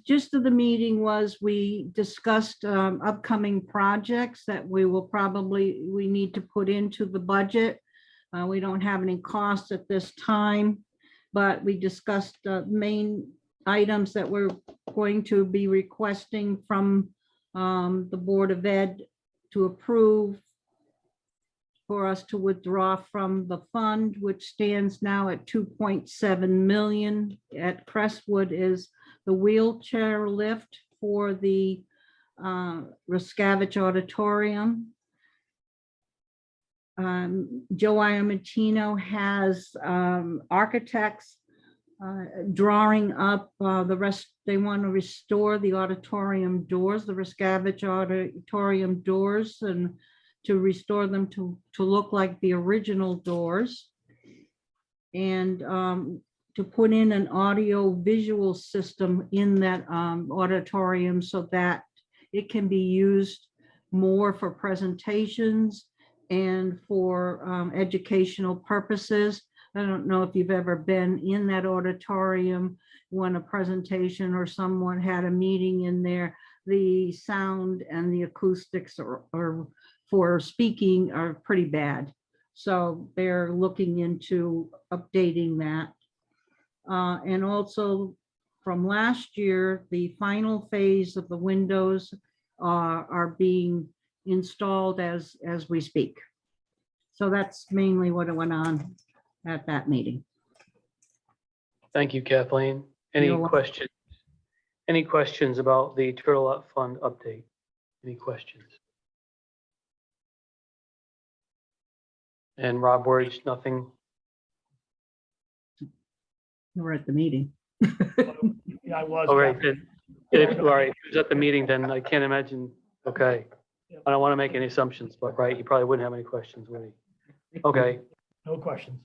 Gist of the meeting was we discussed upcoming projects that we need to put into the budget. We don't have any costs at this time, but we discussed main items that we're going to be requesting from the Board of Ed to approve for us to withdraw from the fund, which stands now at 2.7 million. At Crestwood is the wheelchair lift for the Rascavich Auditorium. Joe Iamatino has architects drawing up the rest. They want to restore the auditorium doors, the Rascavich Auditorium doors, and to restore them to look like the original doors, and to put in an audio visual system in that auditorium so that it can be used more for presentations and for educational purposes. I don't know if you've ever been in that auditorium when a presentation or someone had a meeting in there. The sound and the acoustics are for speaking are pretty bad. So they're looking into updating that. And also from last year, the final phase of the windows are being installed as we speak. So that's mainly what went on at that meeting. Thank you, Kathleen. Any You're welcome. questions? Any questions about the Turtle Up Fund update? Any questions? And Rob Word, nothing? You were at the meeting. Yeah, I was. All right, then, all right, if he was at the meeting, then I can't imagine, okay. I don't want to make any assumptions, but right, he probably wouldn't have any questions, would he? Okay, No questions.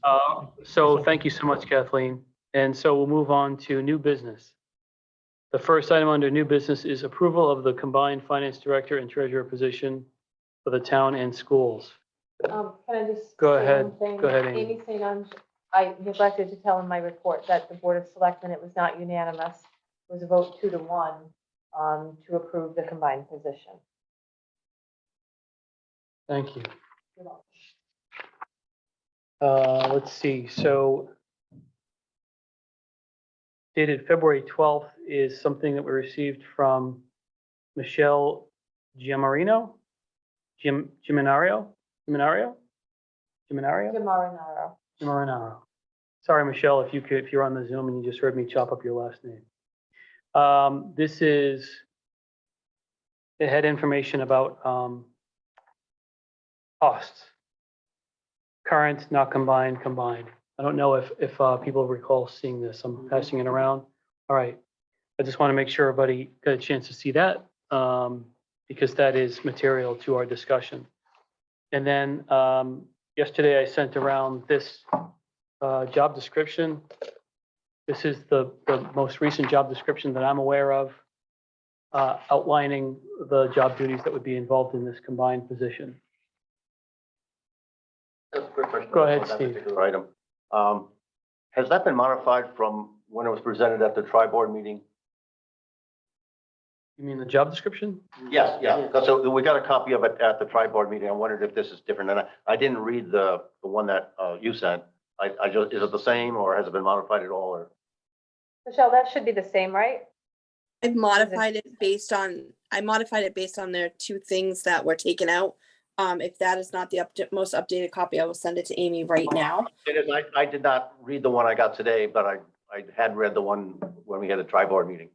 so thank you so much, Kathleen. And so we'll move on to new business. The first item under new business is approval of the combined finance director and treasurer position for the town and schools. Can I just? Go say ahead. one thing? Go ahead, Amy. Amy St. Ange, I neglected to tell in my report that the Board of Selectmen, it was not unanimous. It was a vote 2-1 to approve the combined position. Thank you. Let's see, so dated February 12th is something that we received from Michelle Giamarino? Giminario? Gimarinaro. Sorry, Michelle, if you're on the Zoom and you just heard me chop up your last name. This is, it had information about costs. Current, not combined, combined. I don't know if people recall seeing this. I'm passing it around. All right. I just want to make sure everybody got a chance to see that, because that is material to our discussion. And then yesterday I sent around this job description. This is the most recent job description that I'm aware of, outlining the job duties that would be involved in this combined position. That's a quick question. Go ahead, on that Steve. particular item. Has that been modified from when it was presented at the tri-board meeting? You mean the job description? Yes, yeah, because we got a copy of it at the tri-board meeting. I wondered if this is different, and I didn't read the one that you sent. I just, is it the same, or has it been modified at all, or? Michelle, that should be the same, right? I modified it based on their two things that were taken out. If that is not the most updated copy, I will send it to Amy right now. It is, I did not read the one I got today, but I had read the one when we had a tri-board meeting.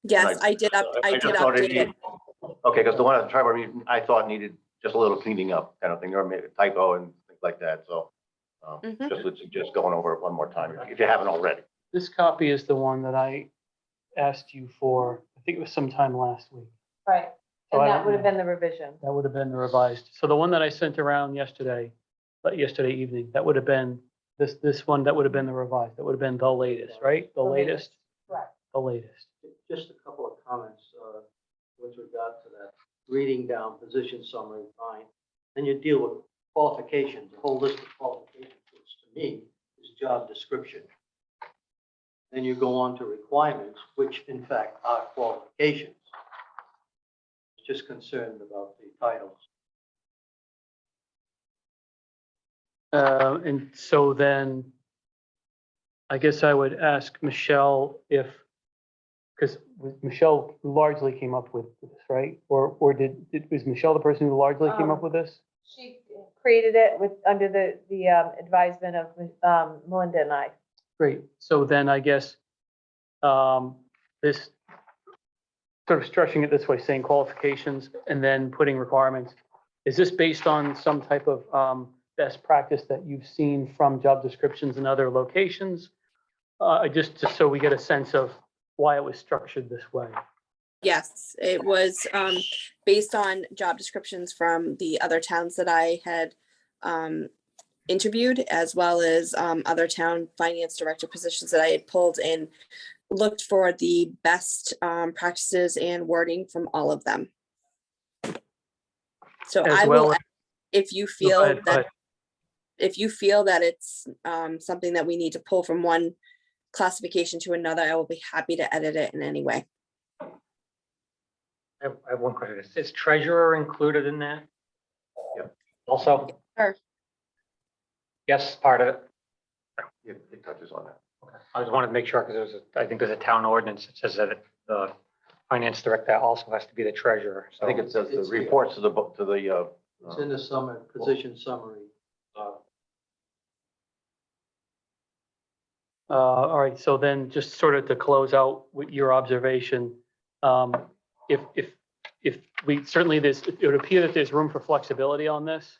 Yes, I did just thought update it. Okay, because the one at the tri-board meeting, I thought needed just a little cleaning up kind of thing, or maybe a typo and things like that, so. Mhm. Just would suggest going over it one more time, if you haven't already. This copy is the one that I asked you for, I think it was sometime last week. Right. So And I that don't would have know. been the revision. That would have been the revised. So the one that I sent around yesterday evening, that would have been, this one, that would have been the revised. That would have been the latest, right? The The latest, Correct. the latest. Just a couple of comments with regard to that. Reading down position summary, fine. Then you deal with qualifications, a whole list of qualifications, which to me is job description. Then you go on to requirements, which in fact are qualifications. Just concerned about the titles. And so then I guess I would ask Michelle if, because Michelle largely came up with this, right? Or was Michelle the person who largely came up with this? She created it with, under the advisement of Melinda and I. Great. So then I guess this sort of structuring it this way, saying qualifications and then putting requirements. Is this based on some type of best practice that you've seen from job descriptions in other locations? Just so we get a sense of why it was structured this way. Yes, it was based on job descriptions from the other towns that I had interviewed, as well as other town finance director positions that I had pulled and looked for the best practices and wording from all of them. So As I well will, as- if you Go feel ahead, go that, ahead. if you feel that it's something that we need to pull from one classification to another, I will be happy to edit it in any way. I have one question. Is treasurer included in that? Yep. Also? Sure. Yes, part of it. It touches on that. Okay. I just wanted to make sure, because I think there's a town ordinance that says that the finance director also has to be the treasurer. I think it says the It's here. reports to the, It's in the summary, position summary. All right, so then just sort of to close out with your observation, if we, certainly it would appear that there's room for flexibility on this.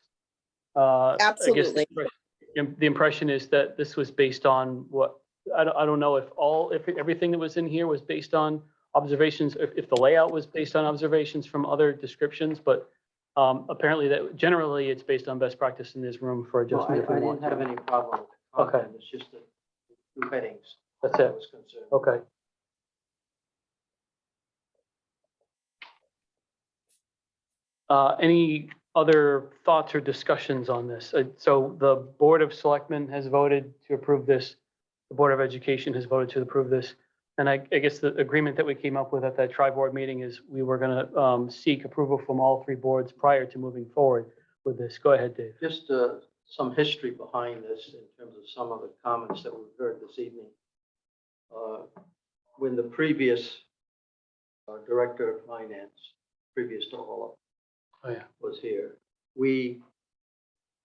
I guess Absolutely. The impression is that this was based on what, I don't know if everything that was in here was based on observations, if the layout was based on observations from other descriptions, but apparently that generally it's based on best practice and there's room for No, adjustment if we I want. didn't have any problem with the Okay. content. It's just the two headings. That's I it. was concerned. Okay. Any other thoughts or discussions on this? So the Board of Selectmen has voted to approve this. The Board of Education has voted to approve this. And I guess the agreement that we came up with at that tri-board meeting is we were going to seek approval from all three boards prior to moving forward with this. Go ahead, Dave. Just some history behind this in terms of some of the comments that we've heard this evening. When the previous Director of Finance, previous to all Oh, yeah. was here, we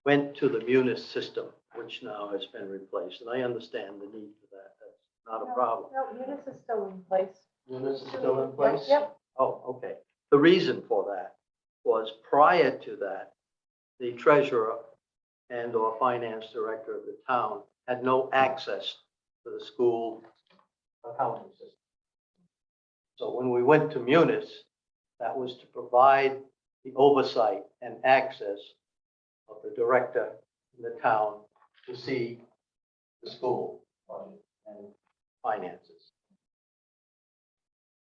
went to the Munis system, which now has been replaced. And I understand the need for that. That's not a problem. No, Munis is still in place. Munis is still in place? Yep. Oh, okay. The reason for that was prior to that, the treasurer and or finance director of the town had no access to the school accounting system. So when we went to Munis, that was to provide the oversight and access of the director in the town to see the school budget and finances.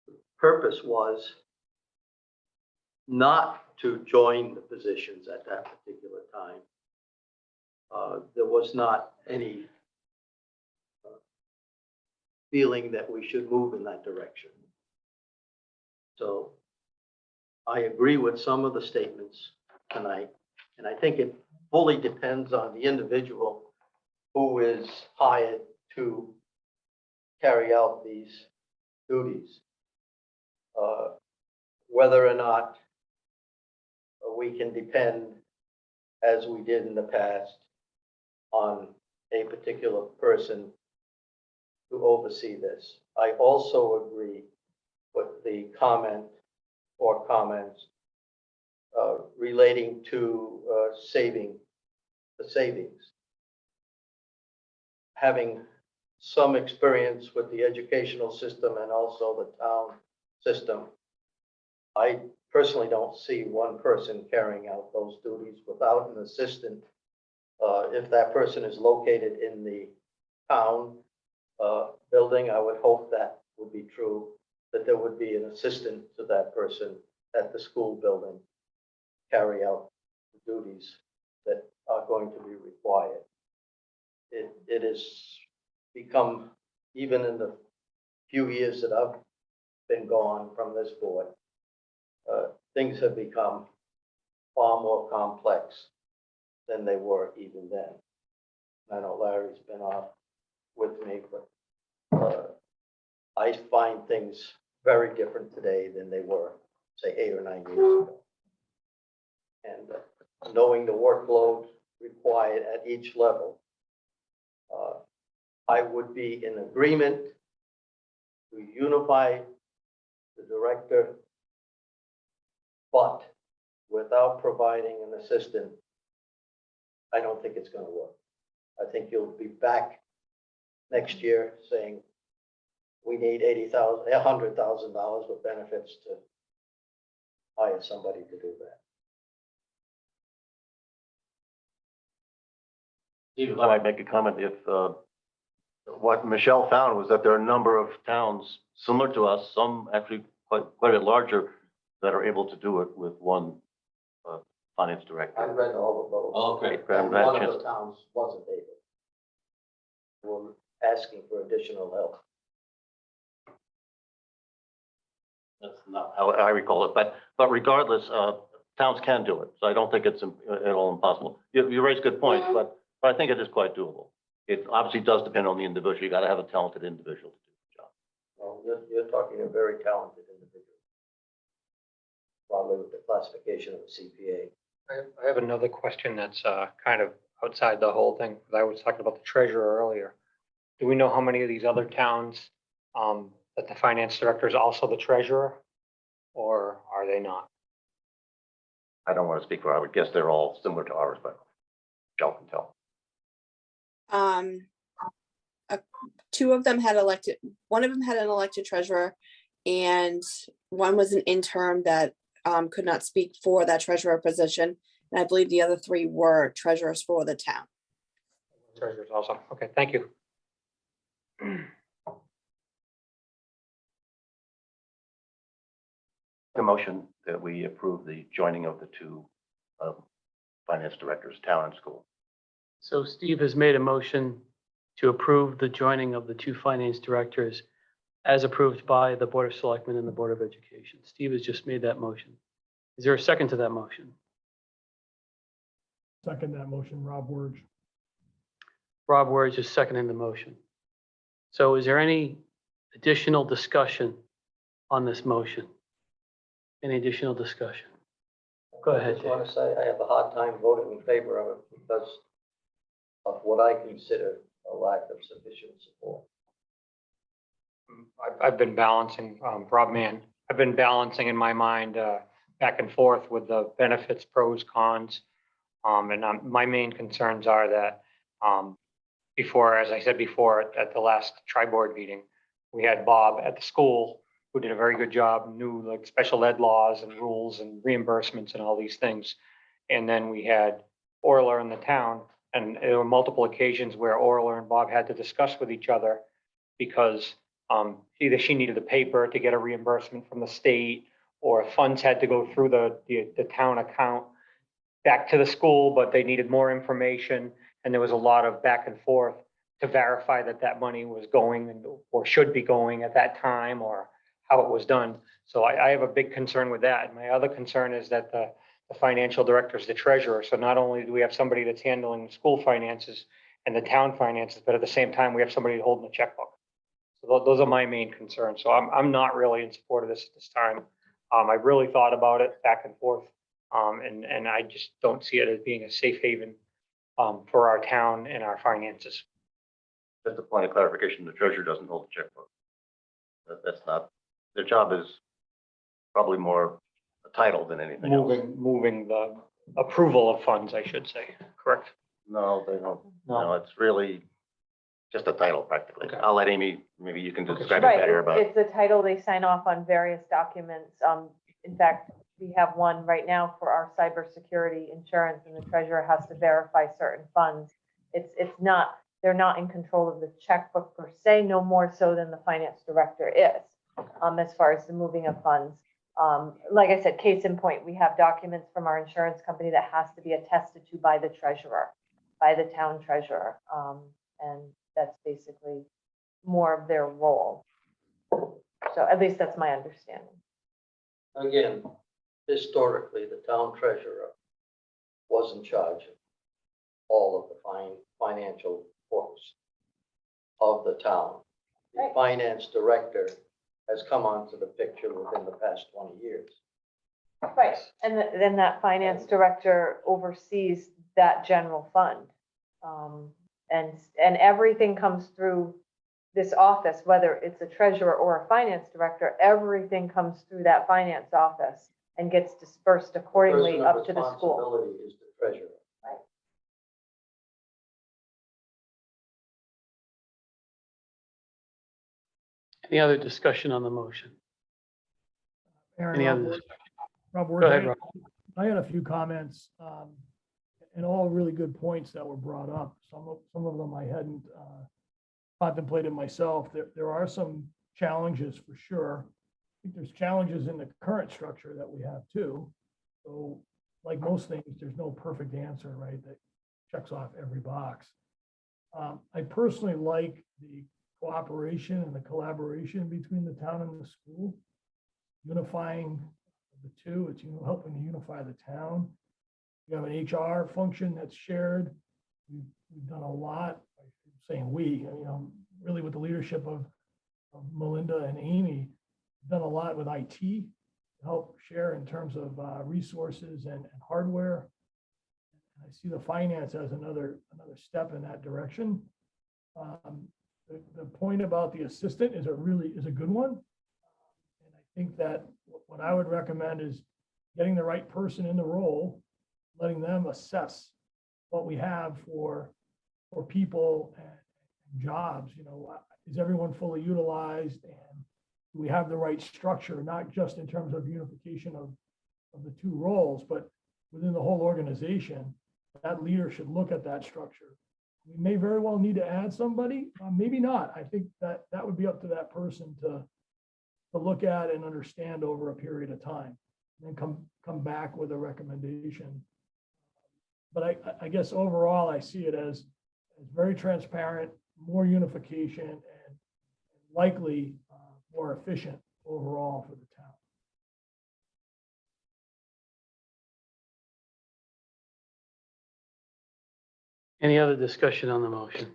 The purpose was not to join the positions at that particular time. There was not any feeling that we should move in that direction. So I agree with some of the statements tonight, and I think it fully depends on the individual who is hired to carry out these duties. Whether or not we can depend, as we did in the past, on a particular person to oversee this. I also agree with the comment or comments relating to the savings. Having some experience with the educational system and also the town system, I personally don't see one person carrying out those duties without an assistant. If that person is located in the town building, I would hope that would be true, that there would be an assistant to that person at the school building, carry out the duties that are going to be required. It has become, even in the few years that I've been gone from this board, things have become far more complex than they were even then. I know Larry's been off with me, but I find things very different today than they were, say, 8 or 9 years ago. And knowing the workload required at each level, I would be in agreement to unify the director, but without providing an assistant, I don't think it's going to work. I think you'll be back next year saying we need $80,000, $100,000 with benefits to hire somebody to do that. Steve, I might make a comment. If what Michelle found was that there are a number of towns similar to us, some actually quite a bit larger, that are able to do it with one finance I director. read all of those. Oh, great. And one of the towns wasn't able. Were asking for additional help. That's not how I recall it, but regardless, towns can do it. So I don't think it's at all impossible. You raise good points, but I think it is quite doable. It obviously does depend on the individual. You got to have a talented individual to do the job. Well, you're talking a very talented individual. Probably with the classification of a CPA. I have another question that's kind of outside the whole thing, because I was talking about the treasurer earlier. Do we know how many of these other towns that the finance director is also the treasurer, or are they not? I don't want to speak for, I would guess they're all similar to ours, but Michelle can tell. Two of them had elected, one of them had an elected treasurer, and one was an interim that could not speak for that treasurer position. And I believe the other three were treasurers for the town. Treasurers also. Okay, thank you. The motion that we approve the joining of the two finance directors, town and school. So Steve has made a motion to approve the joining of the two finance directors as approved by the Board of Selectmen and the Board of Education. Steve has just made that motion. Is there a second to that motion? Second that motion, Rob Wurge. Rob Word is seconding the motion. So is there any additional discussion on this motion? Any additional discussion? Go I ahead, just want to say I have a hard time voting in favor of it because of what I consider a lack of sufficient support. I've been balancing, Rob Mann, I've been balancing in my mind, back and forth with the benefits, pros, cons. My main concerns are that, before, as I said before, at the last tri-board meeting, we had Bob at the school who did a very good job, knew like special ed laws and rules and reimbursements and all these things. And then we had Orla in the town, and there were multiple occasions where Orla and Bob had to discuss with each other because either she needed the paper to get a reimbursement from the state, or funds had to go through the town account back to the school, but they needed more information. And there was a lot of back and forth to verify that that money was going or should be going at that time, or how it was done. So I have a big concern with that. My other concern is that the financial director is the treasurer. So not only do we have somebody that's handling school finances and the town finances, but at the same time, we have somebody holding the checkbook. So those are my main concerns. So I'm not really in support of this at this time. I really thought about it back and forth. And I just don't see it as being a safe haven for our town and our finances. Just a point of clarification, the treasurer doesn't hold the checkbook. That's not, their job is probably more a title than anything else. Moving the approval of funds, I should say, correct? No, they don't. No. No, it's really just a title practically. Okay. I'll let Amy, maybe you can describe it Right, better about. it's a title, they sign off on various documents. In fact, we have one right now for our cybersecurity insurance, and the treasurer has to verify certain funds. It's not, they're not in control of the checkbook per se, no more so than the finance director is, as far as the moving of funds. Like I said, case in point, we have documents from our insurance company that has to be attested to by the treasurer, by the town treasurer. And that's basically more of their role. So at least that's my understanding. Again, historically, the town treasurer was in charge of all of the financial books of the town. The Right. finance director has come onto the picture within the past 20 years. Right, and then that finance director oversees that general fund. And everything comes through this office, whether it's a treasurer or a finance director, everything comes through that finance office and gets dispersed accordingly Person of up to the school. responsibility is the treasurer. Any other discussion on the motion? Aaron, Any Rob other? Ward- Rob Ward, Go ahead, Rob. I had a few comments, and all really good points that were brought up. Some of them I hadn't contemplated myself. There are some challenges for sure. I think there's challenges in the current structure that we have too. So like most things, there's no perfect answer, right, that checks off every box. I personally like the cooperation and the collaboration between the town and the school, unifying the two. It's helping to unify the town. We have an HR function that's shared. We've done a lot, I'm saying we, really with the leadership of Melinda and Amy, we've done a lot with IT to help share in terms of resources and hardware. I see the finance as another step in that direction. The point about the assistant is a good one. And I think that what I would recommend is getting the right person in the role, letting them assess what we have for people and jobs. Is everyone fully utilized, and do we have the right structure, not just in terms of unification of the two roles, but within the whole organization. That leader should look at that structure. We may very well need to add somebody, maybe not. I think that would be up to that person to look at and understand over a period of time, and then come back with a recommendation. But I guess overall, I see it as very transparent, more unification, and likely more efficient overall for the town. Any other discussion on the motion?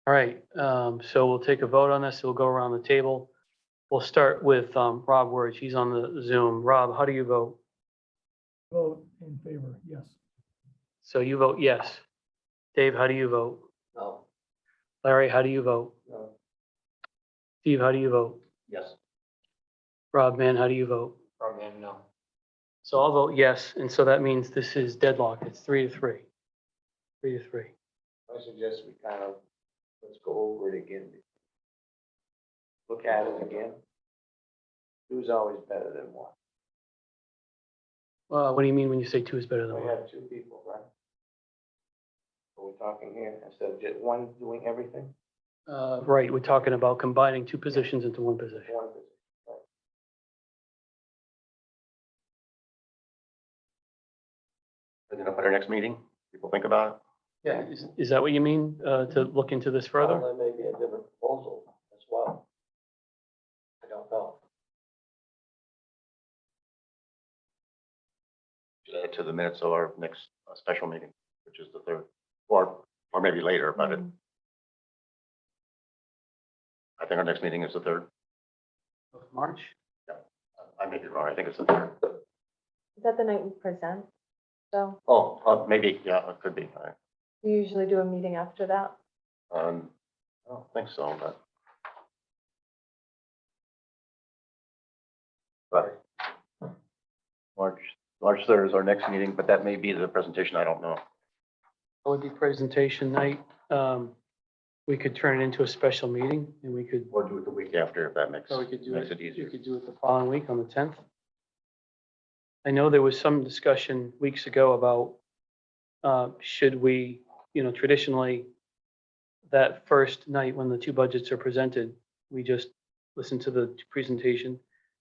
All right, so we'll take a vote on this. We'll go around the table. We'll start with Rob Wirch. He's on the Zoom. Rob, how do you vote? Vote in favor, yes. So you vote yes. Dave, how do you vote? No, Larry, how do you vote? No. Steve, how do you vote? Yes. Rob, man, how do you vote? From him, no. So I'll vote yes, and so that means this is deadlock. It's 3-3. 3-3. I suggest we kind of, let's go over it again. Look at it again. Two's always better than one. What do you mean when you say 2 is better than We 1? have two people, right? So we're talking here, instead of just one doing everything, Right, we're talking about combining 2 positions into 1 position. one position. Right. Bring it up at our next meeting. People think about it. Yeah. Is that what you mean, to look into this further? Well, there may be a different proposal as well. I don't know. Should add to the minutes of our next special meeting, which is the 3rd, or maybe later, but I think our next meeting is the 3rd. Of March? I may be wrong. I think it's the 3rd. Is that the night we present? So Oh, maybe, yeah, it could be. we usually do a meeting after that. I don't think so, but March 3rd is our next meeting, but that may be the presentation. I don't know. It would be presentation night. We could turn it into a special meeting and we could, Or do it the week after if that makes or we could do makes it, it easier. we could do it the following week on the 10th. I know there was some discussion weeks ago about, should we, traditionally, that first night when the 2 budgets are presented, we just listen to the presentation.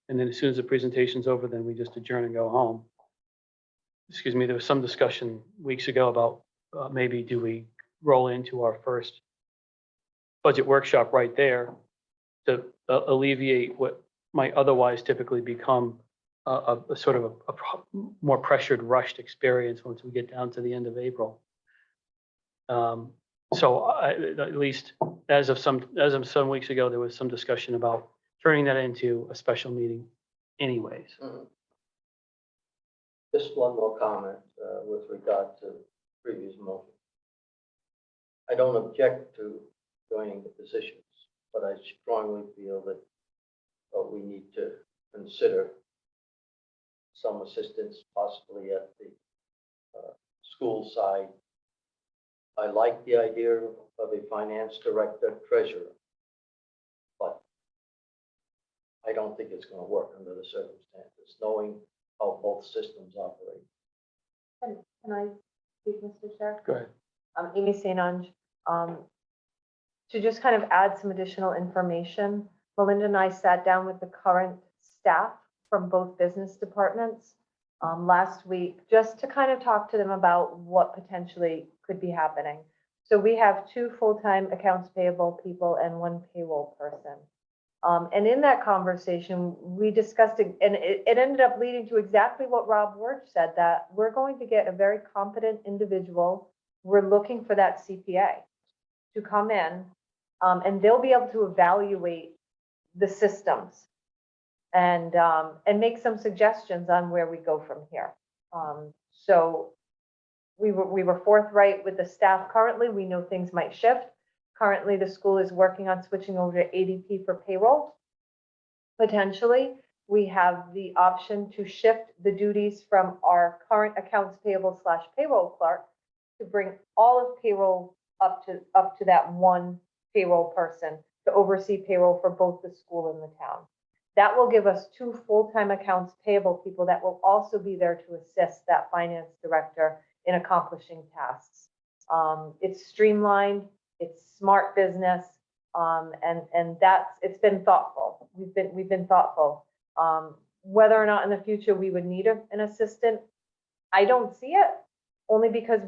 And then as soon as the presentation's over, then we just adjourn and go home. Excuse me, there was some discussion weeks ago about maybe do we roll into our first budget workshop right there to alleviate what might otherwise typically become a sort of a more pressured, rushed experience once we get down to the end of April. So at least as of some weeks ago, there was some discussion about turning that into a special meeting anyways. Just one more comment with regard to previous motion. I don't object to joining the positions, but I strongly feel that we need to consider some assistance possibly at the school side. I like the idea of a finance director treasurer, but I don't think it's going to work under the circumstances, knowing how both systems operate. Can I speak, Mr. Chair? Go ahead. Amy St. Ange. To just kind of add some additional information, Melinda and I sat down with the current staff from both business departments last week, just to kind of talk to them about what potentially could be happening. So we have 2 full-time accounts payable people and 1 payroll person. And in that conversation, we discussed it, and it ended up leading to exactly what Rob Wirch said, that we're going to get a very competent individual. We're looking for that CPA to come in, and they'll be able to evaluate the systems and make some suggestions on where we go from here. So we were forthright with the staff currently. We know things might shift. Currently, the school is working on switching over to ADP for payroll. Potentially, we have the option to shift the duties from our current accounts payable / payroll clerk to bring all of payroll up to that 1 payroll person to oversee payroll for both the school and the town. That will give us 2 full-time accounts payable people that will also be there to assist that finance director in accomplishing tasks. It's streamlined, it's smart business, and it's been thoughtful. We've been thoughtful. Whether or not in the future we would need an assistant, I don't see it, only because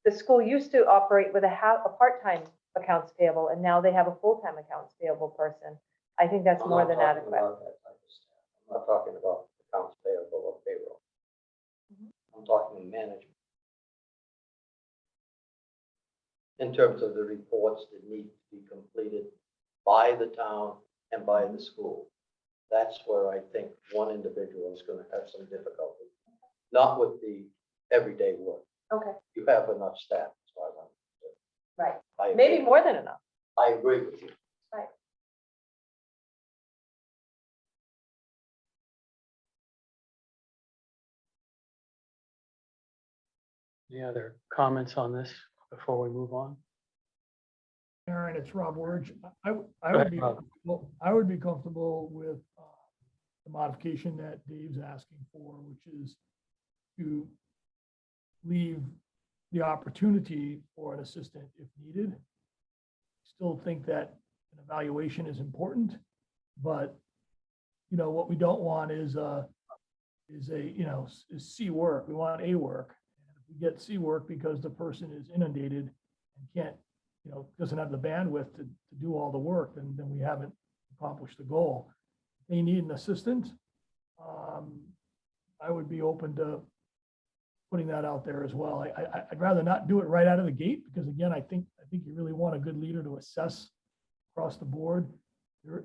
the school used to operate with a part-time accounts payable, and now they have a full-time accounts payable person. I think that's I'm more not than talking adequate. about that type of staff. I'm not talking about accounts payable or payroll. I'm talking management. In terms of the reports that need to be completed by the town and by the school. That's where I think one individual is going to have some difficulty, not with the everyday work. Okay, You have enough staff, as far as I'm concerned. right. I Maybe agree. more than enough. I agree with you. Any other comments on this before we move on? Aaron, it's Rob Wurge. I Go would ahead, be, Rob. I would be comfortable with the modification that Dave's asking for, which is to leave the opportunity for an assistant if needed. Still think that an evaluation is important, but what we don't want is C work. We want A work. And if we get C work because the person is inundated and can't, doesn't have the bandwidth to do all the work, then we haven't accomplished the goal. They need an assistant. I would be open to putting that out there as well. I'd rather not do it right out of the gate because again, I think you really want a good leader to assess across the board.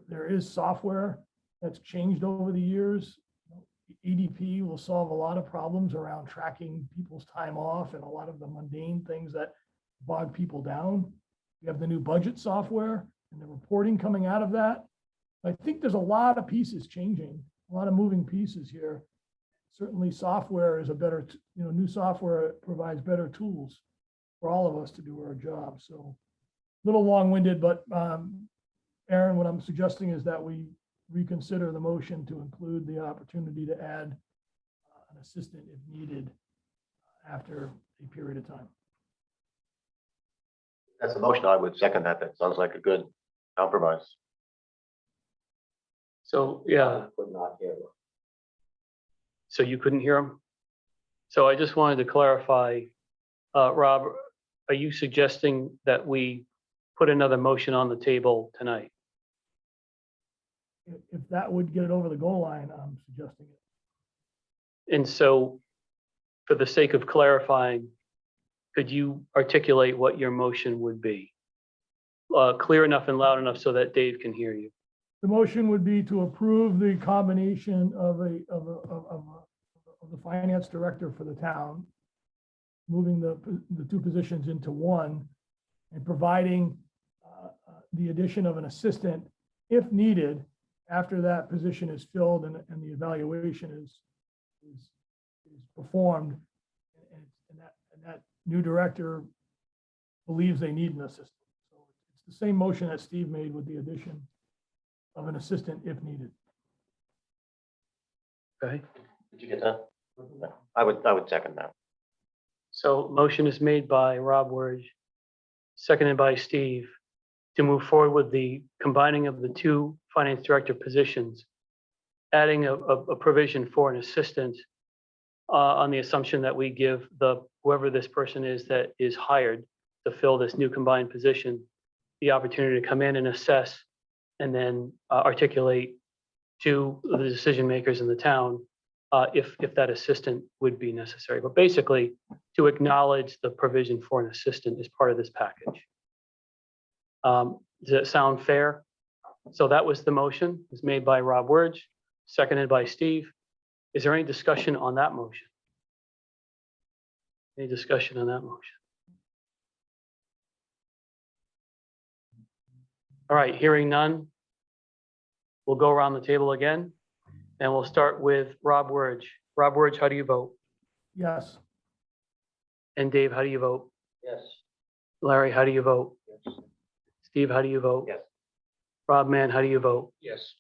There is software that's changed over the years. EDP will solve a lot of problems around tracking people's time off and a lot of the mundane things that bog people down. We have the new budget software and the reporting coming out of that. I think there's a lot of pieces changing, a lot of moving pieces here. Certainly software is a better, new software provides better tools for all of us to do our job. So a little long-winded, but Aaron, what I'm suggesting is that we reconsider the motion to include the opportunity to add an assistant if needed after a period of time. That's the motion. I would second that. That sounds like a good compromise. So, yeah, Could not hear. so you couldn't hear him? So I just wanted to clarify, Rob, are you suggesting that we put another motion on the table tonight? If that would get it over the goal line, I'm suggesting it. And so, for the sake of clarifying, could you articulate what your motion would be? Clear enough and loud enough so that Dave can hear you. The motion would be to approve the combination of the finance director for the town, moving the two positions into one, and providing the addition of an assistant if needed after that position is filled and the evaluation is performed, and that new director believes they need an assistant. So it's the same motion that Steve made with the addition of an assistant if needed. Okay, Did you get that? I would second that. so motion is made by Rob Wurge, seconded by Steve, to move forward with the combining of the two finance director positions, adding a provision for an assistant on the assumption that we give whoever this person is that is hired to fill this new combined position, the opportunity to come in and assess and then articulate to the decision makers in the town if that assistant would be necessary. But basically, to acknowledge the provision for an assistant as part of this package. Does that sound fair? So that was the motion. It was made by Rob Wurge, seconded by Steve. Is there any discussion on that motion? Any discussion on that motion? All right, hearing none. We'll go around the table again, and we'll start with Rob Wurge. Rob Wurge, how do you vote? Yes. And Dave, how do you vote? Yes. Larry, how do you vote? Yes. Steve, how do you vote? Yes. Rob Mann, how do you vote? Yes.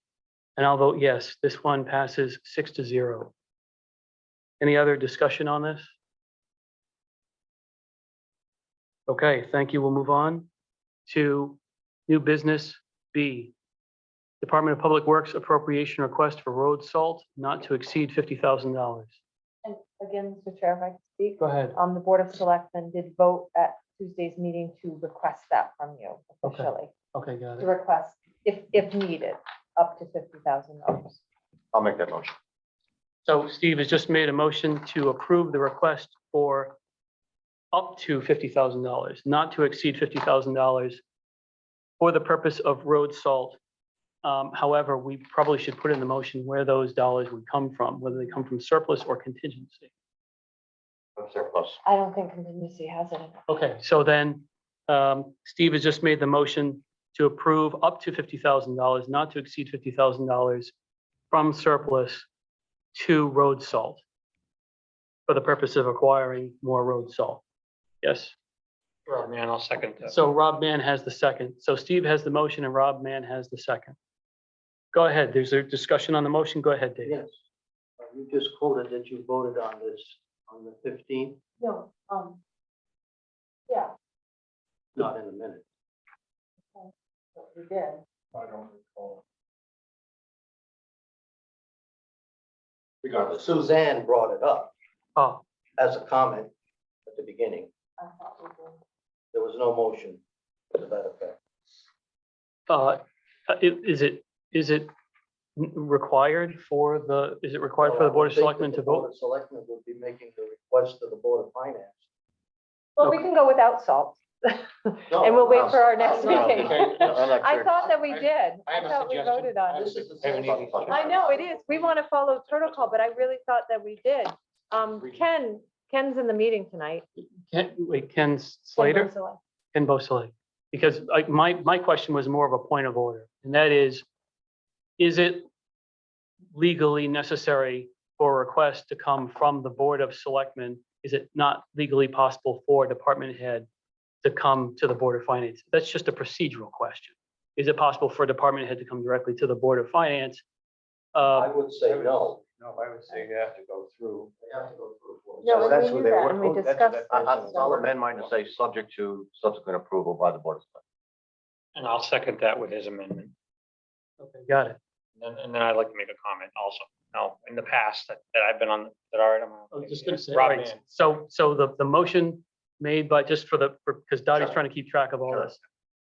And I'll vote yes. This one passes 6-0. Any other discussion on this? Okay, thank you. We'll move on to new business B. Department of Public Works appropriation request for road salt not to exceed $50,000. And again, Mr. Chair, if I could speak, Go ahead. the Board of Selectmen did vote at Tuesday's meeting to request that from you Okay. officially. Okay, got To it. request, if needed, up to $50,000. I'll make that motion. So Steve has just made a motion to approve the request for up to $50,000, not to exceed $50,000 for the purpose of road salt. However, we probably should put in the motion where those dollars would come from, whether they come from surplus or contingency. Surplus. I don't think contingency has it in it. Okay, so then Steve has just made the motion to approve up to $50,000, not to exceed $50,000 from surplus to road salt for the purpose of acquiring more road salt. Yes? Rob Mann, I'll second that. So Rob Mann has the second. So Steve has the motion and Rob Mann has the second. Go ahead. There's a discussion on the motion. Go ahead, Dave. Yes. You just quoted that you voted on this on the 15th, No, yeah, not in a minute. we did. I don't recall. Because Suzanne brought it up Oh, as a comment at the beginning. I thought we did. There was no motion to that effect. is it required for the, is it required for the Board of Selectmen to Board vote? of Selectmen would be making the request to the Board of Finance. Well, we can go without salt. And we'll wait for our next No, meeting. I'm not I sure. thought that we did. I have a thought we suggestion. voted on it. This is the I have an same. easy suggestion. I know it is. We want to follow protocol, but I really thought that we did. Ken's in the meeting tonight. Ken Slater? Ken Bosley. Because my question was more of a point of order, and that is it legally necessary for a request to come from the Board of Selectmen? Is it not legally possible for a department head to come to the Board of Finance? That's just a procedural question. Is it possible for a department head to come directly to the Board of Finance? I would say no. No, I would say you have to go through. They have to go through. a Board of No, Selectmen. and we knew that, and we discussed. I'll amend mine to say subject to subsequent approval by the Board of Selectmen. And I'll second that with his amendment. Okay, got it. And then I'd like to make a comment also. Now, in the past that I've been on, that already. I was just gonna say, Rob all right, Mann. so the motion made by, just because Dottie's trying to keep track of all Sure. this.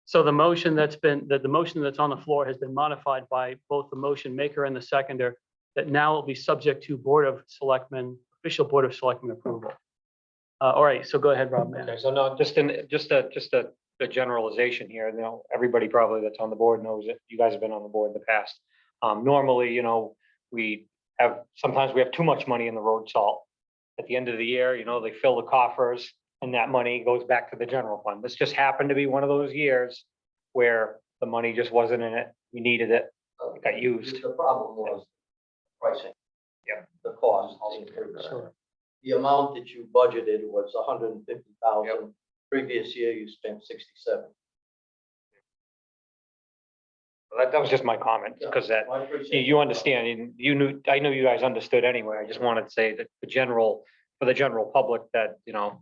So the motion the motion that's on the floor has been modified by both the motion maker and the seconder, that now will be subject to Board of Selectmen, official Board of Selectmen approval. All right, so go ahead, Rob Mann. Okay, so no, just a generalization here, you know, everybody probably that's on the board knows it. You guys have been on the board in the past. Normally, you know, sometimes we have too much money in the road salt. At the end of the year, you know, they fill the coffers and that money goes back to the general fund. This just happened to be one of those years where the money just wasn't in it. We needed it. It got used. The problem was pricing. Yeah. The cost. increased. Sure. The amount that you budgeted was 150,000. Previous year, you spent 67. That was just my comment, because that, I appreciate you that. understand, and you knew, I know you guys understood anyway. I just wanted to say that for the general public, that, you know,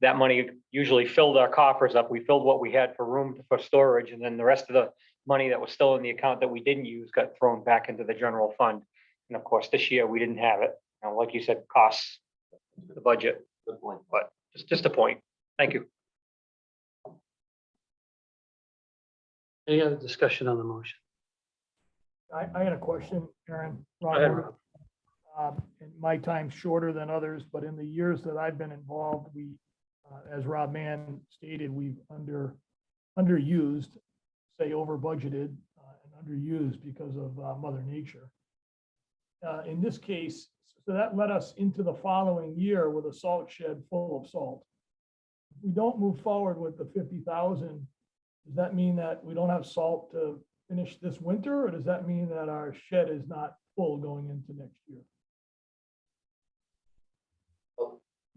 that money usually filled our coffers up. We filled what we had for room for storage, and then the rest of the money that was still in the account that we didn't use got thrown back into the general fund. And of course, this year we didn't have it. Now, like you said, costs the budget, Good point. but just a point. Thank you. Any other discussion on the motion? I had a question, Aaron. Go ahead, Robert. And my time's shorter than others, but in the years that I've been involved, as Rob Mann stated, we've underused, say over budgeted, and underused because of Mother Nature. In this case, so that led us into the following year with a salt shed full of salt. If we don't move forward with the 50,000, does that mean that we don't have salt to finish this winter, or does that mean that our shed is not full going into next year?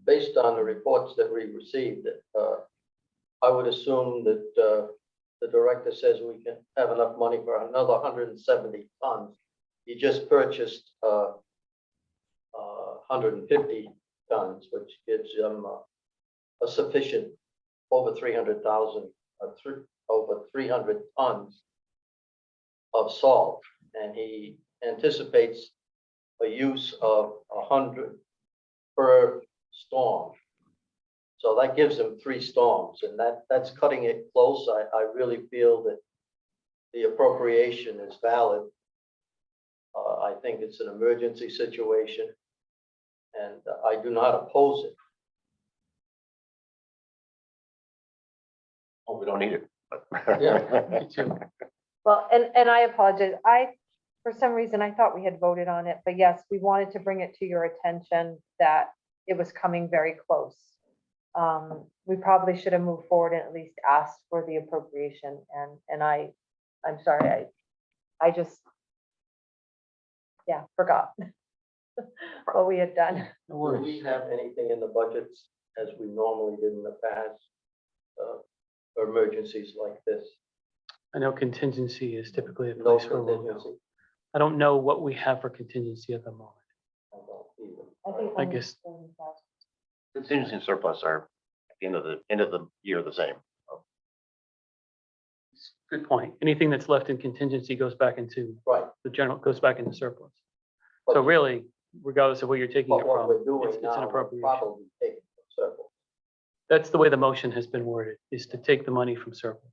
Based on the reports that we received, I would assume that the director says we can have enough money for another 170 tons. He just purchased 150 tons, which gives them a sufficient over 300,000, over 300 tons of salt. And he anticipates a use of 100 per storm. So that gives them 3 storms, and that's cutting it close. I really feel that the appropriation is valid. I think it's an emergency situation, and I do not oppose it. Oh, we don't need it. Yeah. Me too. Well, and I apologize. For some reason, I thought we had voted on it, but yes, we wanted to bring it to your attention that it was coming very close. we probably should have moved forward and at least asked for the appropriation, and I'm sorry, I just, yeah, forgot what we had done. No Do worries. we have anything in the budgets as we normally did in the past? For emergencies like this? I know contingency is typically a No place where we'll go. contingency? I don't know what we have for contingency at the moment. I don't either. I think I only guess- 30,000. Contingency and surplus are at the end of the year the same. Good point. Anything that's left in contingency goes back into Right, the general, goes back into surplus. So but, really, regardless of where you're taking it but what from, we're it's doing it's an now, we're appropriation. probably taking from surplus. That's the way the motion has been worded, is to take the money from surplus.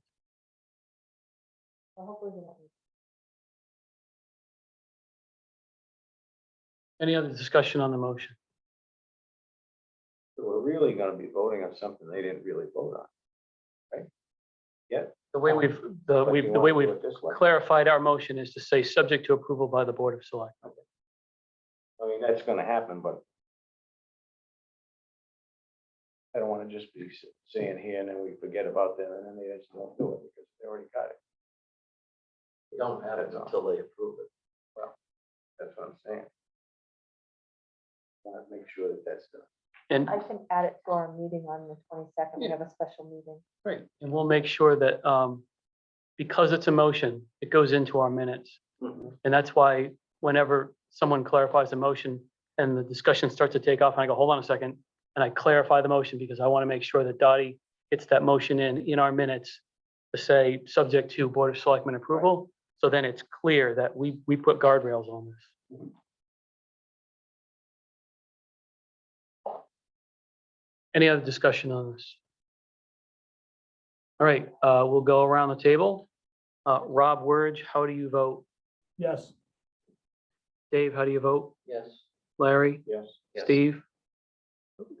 So hopefully we don't need- Any other discussion on the motion? So we're really gonna be voting on something they didn't really vote on. The way we've, the But way you the way wanna do we've it this way. clarified our motion is to say, subject to approval by the Board of Selectmen. I mean, that's gonna happen, but I don't wanna just be saying here and then we forget about that and then they just don't do it because they already got it. We don't have it until they approve it. That's what I'm saying. Want to make sure that that's done. And, I can add it to our meeting on the 22nd. We Yeah. have a special meeting. right, and we'll make sure that, because it's a motion, it goes into our minutes. And that's why whenever someone clarifies the motion and the discussion starts to take off, and I go, hold on a second, and I clarify the motion because I want to make sure that Dottie gets that motion in our minutes to say, subject to Board of Selectmen approval. So then it's clear that we put guardrails on this. Any other discussion on this? All right, we'll go around the table. Rob Wurge, how do you vote? Yes, Dave, how do you vote? Yes. Larry? Yes. Yes. Steve?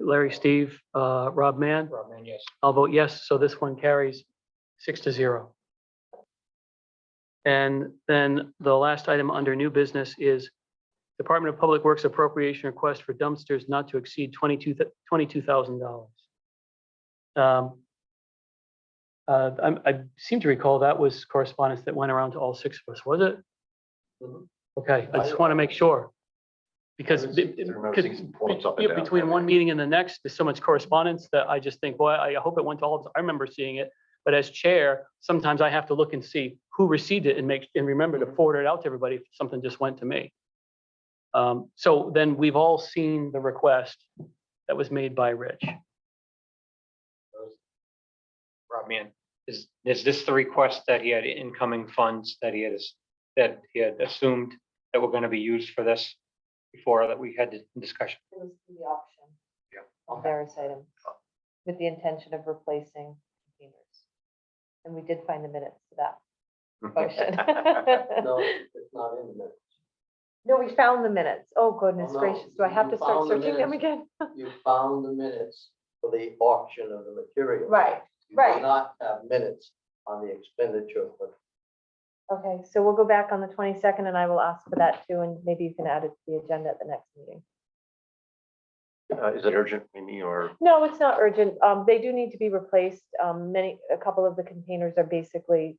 Larry, Steve, Rob Mann? Rob, man, yes. I'll vote yes, so this one carries 6-0. And then the last item under new business is Department of Public Works appropriation request for dumpsters not to exceed $22,000. I seem to recall that was correspondence that went around to all 6 of us, was it? Mhm. Okay, I just want to make sure. Because I remember seeing some quotes up and down. between one meeting and the next, there's so much correspondence that I just think, boy, I hope it went to all of us. I remember seeing it. But as chair, sometimes I have to look and see who received it and remember to forward it out to everybody if something just went to me. So then we've all seen the request that was made by Rich. Rob, man, is this the request that he had incoming funds that he had assumed that were gonna be used for this before that we had the discussion? It was the option. Yeah. Of various items with the intention of replacing containers. And we did find the minutes to that motion. No, it's not in the minutes. No, we found the minutes. Oh, goodness Oh, no. gracious. Do I have You to start found the searching them minutes. again? You found the minutes for the auction of the material. Right, You right. do not have minutes on the expenditure, but Okay, so we'll go back on the 22nd and I will ask for that too, and maybe you can add it to the agenda at the next meeting. Is it urgent, Mimi, or? No, it's not urgent. They do need to be replaced. A couple of the containers are basically,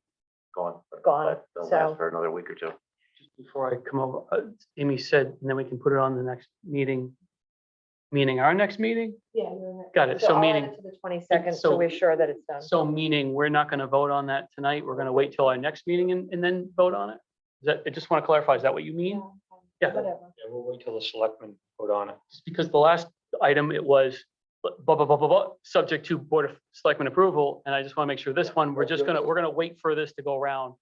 Gone. Gone, They'll so- last for another week or two. Just before I come over, Amy said, and then we can put it on the next meeting, meaning our next meeting? yeah. you're in it. Got it. So I'll add meaning- it to the 22nd, so- so we're sure that it's done. So meaning we're not going to vote on that tonight? We're going to wait till our next meeting and then vote on it? Is that, I just want to clarify, is that what you mean? Yeah. Whatever. Yeah, we'll wait till the selectmen vote on it. Just because the last item, it was blah, blah, blah, blah, blah, subject to Board of Selectmen approval. And I just want to make sure this one, we're gonna wait for this to go around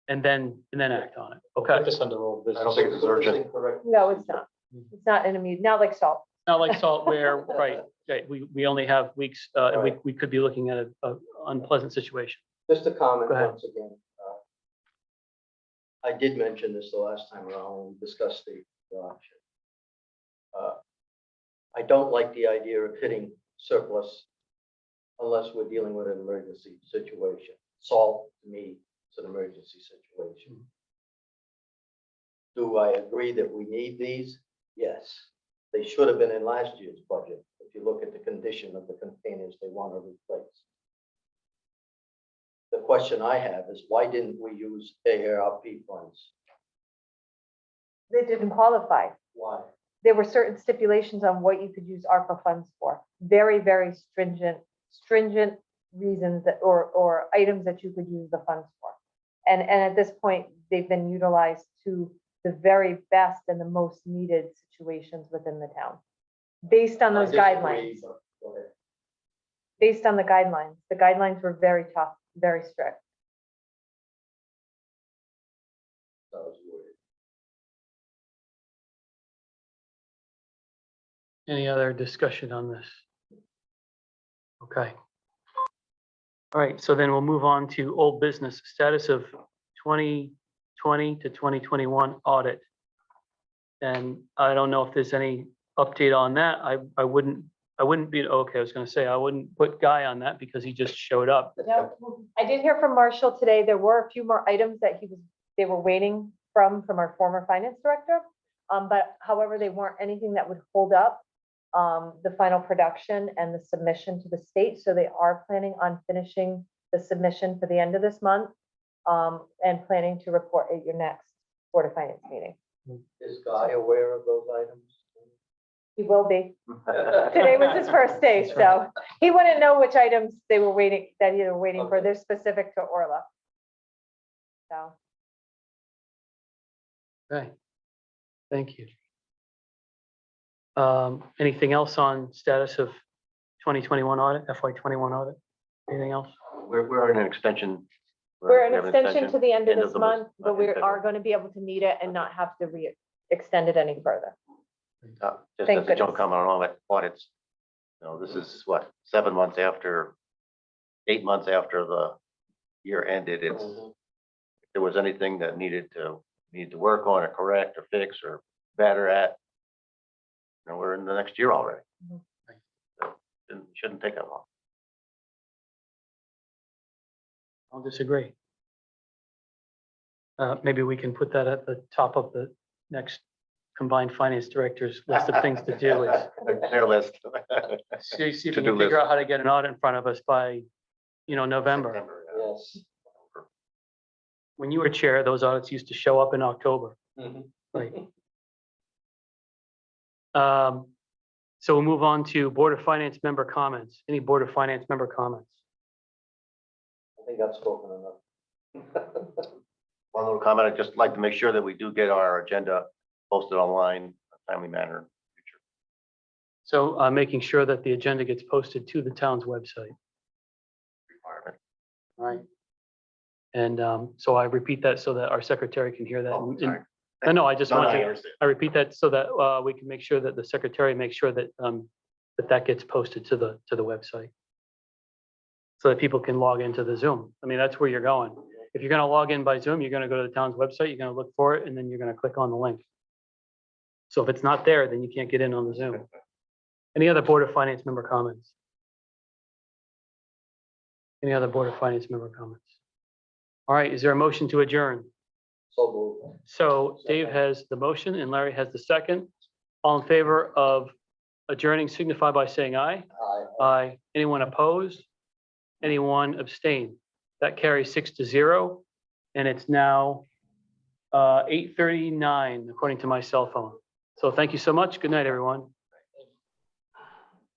and then act on it. Okay? Put this under old business. I don't think it's urgent. incorrect. No, it's not. It's not an immediate, not like salt. Not like salt where, right, we only have weeks, and we could be looking at a unpleasant situation. Just a comment Go ahead. once again. I did mention this the last time around when we discussed the auction. I don't like the idea of hitting surplus unless we're dealing with an emergency situation. Salt, to me, is an emergency situation. Do I agree that we need these? Yes. They should have been in last year's budget, for if you look at the condition of the containers they want to replace. The question I have is why didn't we use AARP funds? They didn't qualify. Why? There were certain stipulations on what you could use ARPA funds for. Very, very stringent reasons that, or items that you could use the funds for. And at this point, they've been utilized to the very best and the most needed situations within the town. Based on I those disagree, guidelines, but go ahead. based on the guidelines were very tough, very strict. That was weird. Any other discussion on this? Okay. All right, so then we'll move on to old business, status of 2020 to 2021 audit. And I don't know if there's any update on that. I wouldn't be, okay, I was gonna say, I wouldn't put Guy on that because he just showed up. No, I did hear from Marshall today. There were a few more items that they were waiting from our former finance director. But however, they weren't anything that would hold up the final production and the submission to the state. So they are planning on finishing the submission for the end of this month and planning to report at your next Board of Finance meeting. Is Guy aware of those items? He will be. Today was his first day, so he wouldn't know which items they were waiting, that he was waiting for. Okay. They're specific to Orla. So. Okay, thank you. Anything else on status of 2021 audit, FY21 audit? Anything else? We're in an extension. We're we an have extension to the end of this the month, but we in are February. going to be able to meet it and not have to extend it any further. Just Thank as a joke goodness. comment on all that audits, this is what, 7 months after, 8 months after the year ended. It's, if there was anything that needed to work on or correct or fix or better at, we're in the next year already. Mhm. So it shouldn't take that long. I'll disagree. Maybe we can put that at the top of the next combined finance director's list of things to do is Their list. see if you To-do can figure list. out how to get an audit in front of us by, November. September, yeah. Yes. When you were chair, those audits used to show up in October. Mhm. Right. So we'll move on to Board of Finance member comments. Any Board of Finance member comments? I think I've spoken enough. One little comment, I'd just like to make sure that we do get our agenda posted online in a timely manner in the future. So making sure that the agenda gets posted to the town's website. Requirement. All right. And so I repeat that so that our secretary can hear that. Oh, And- sorry. No, I just No, want I to, understand. I repeat that so that we can make sure that the secretary makes sure that that gets posted to the website. So that people can log into the Zoom. I mean, that's where you're going. If you're gonna log in by Zoom, you're gonna go to the town's website, you're gonna look for it, and then you're gonna click on the link. So if it's not there, then you can't get in on the Zoom. Any other Board of Finance member comments? Any other Board of Finance member comments? All right, is there a motion to adjourn? So moved. So Dave has the motion and Larry has the second. All in favor of adjourning signify by saying aye. Aye. Aye. Anyone opposed? Anyone abstain? That carries 6-0. And it's now 8:39 according to my cell phone. So thank you so much. Good night, everyone.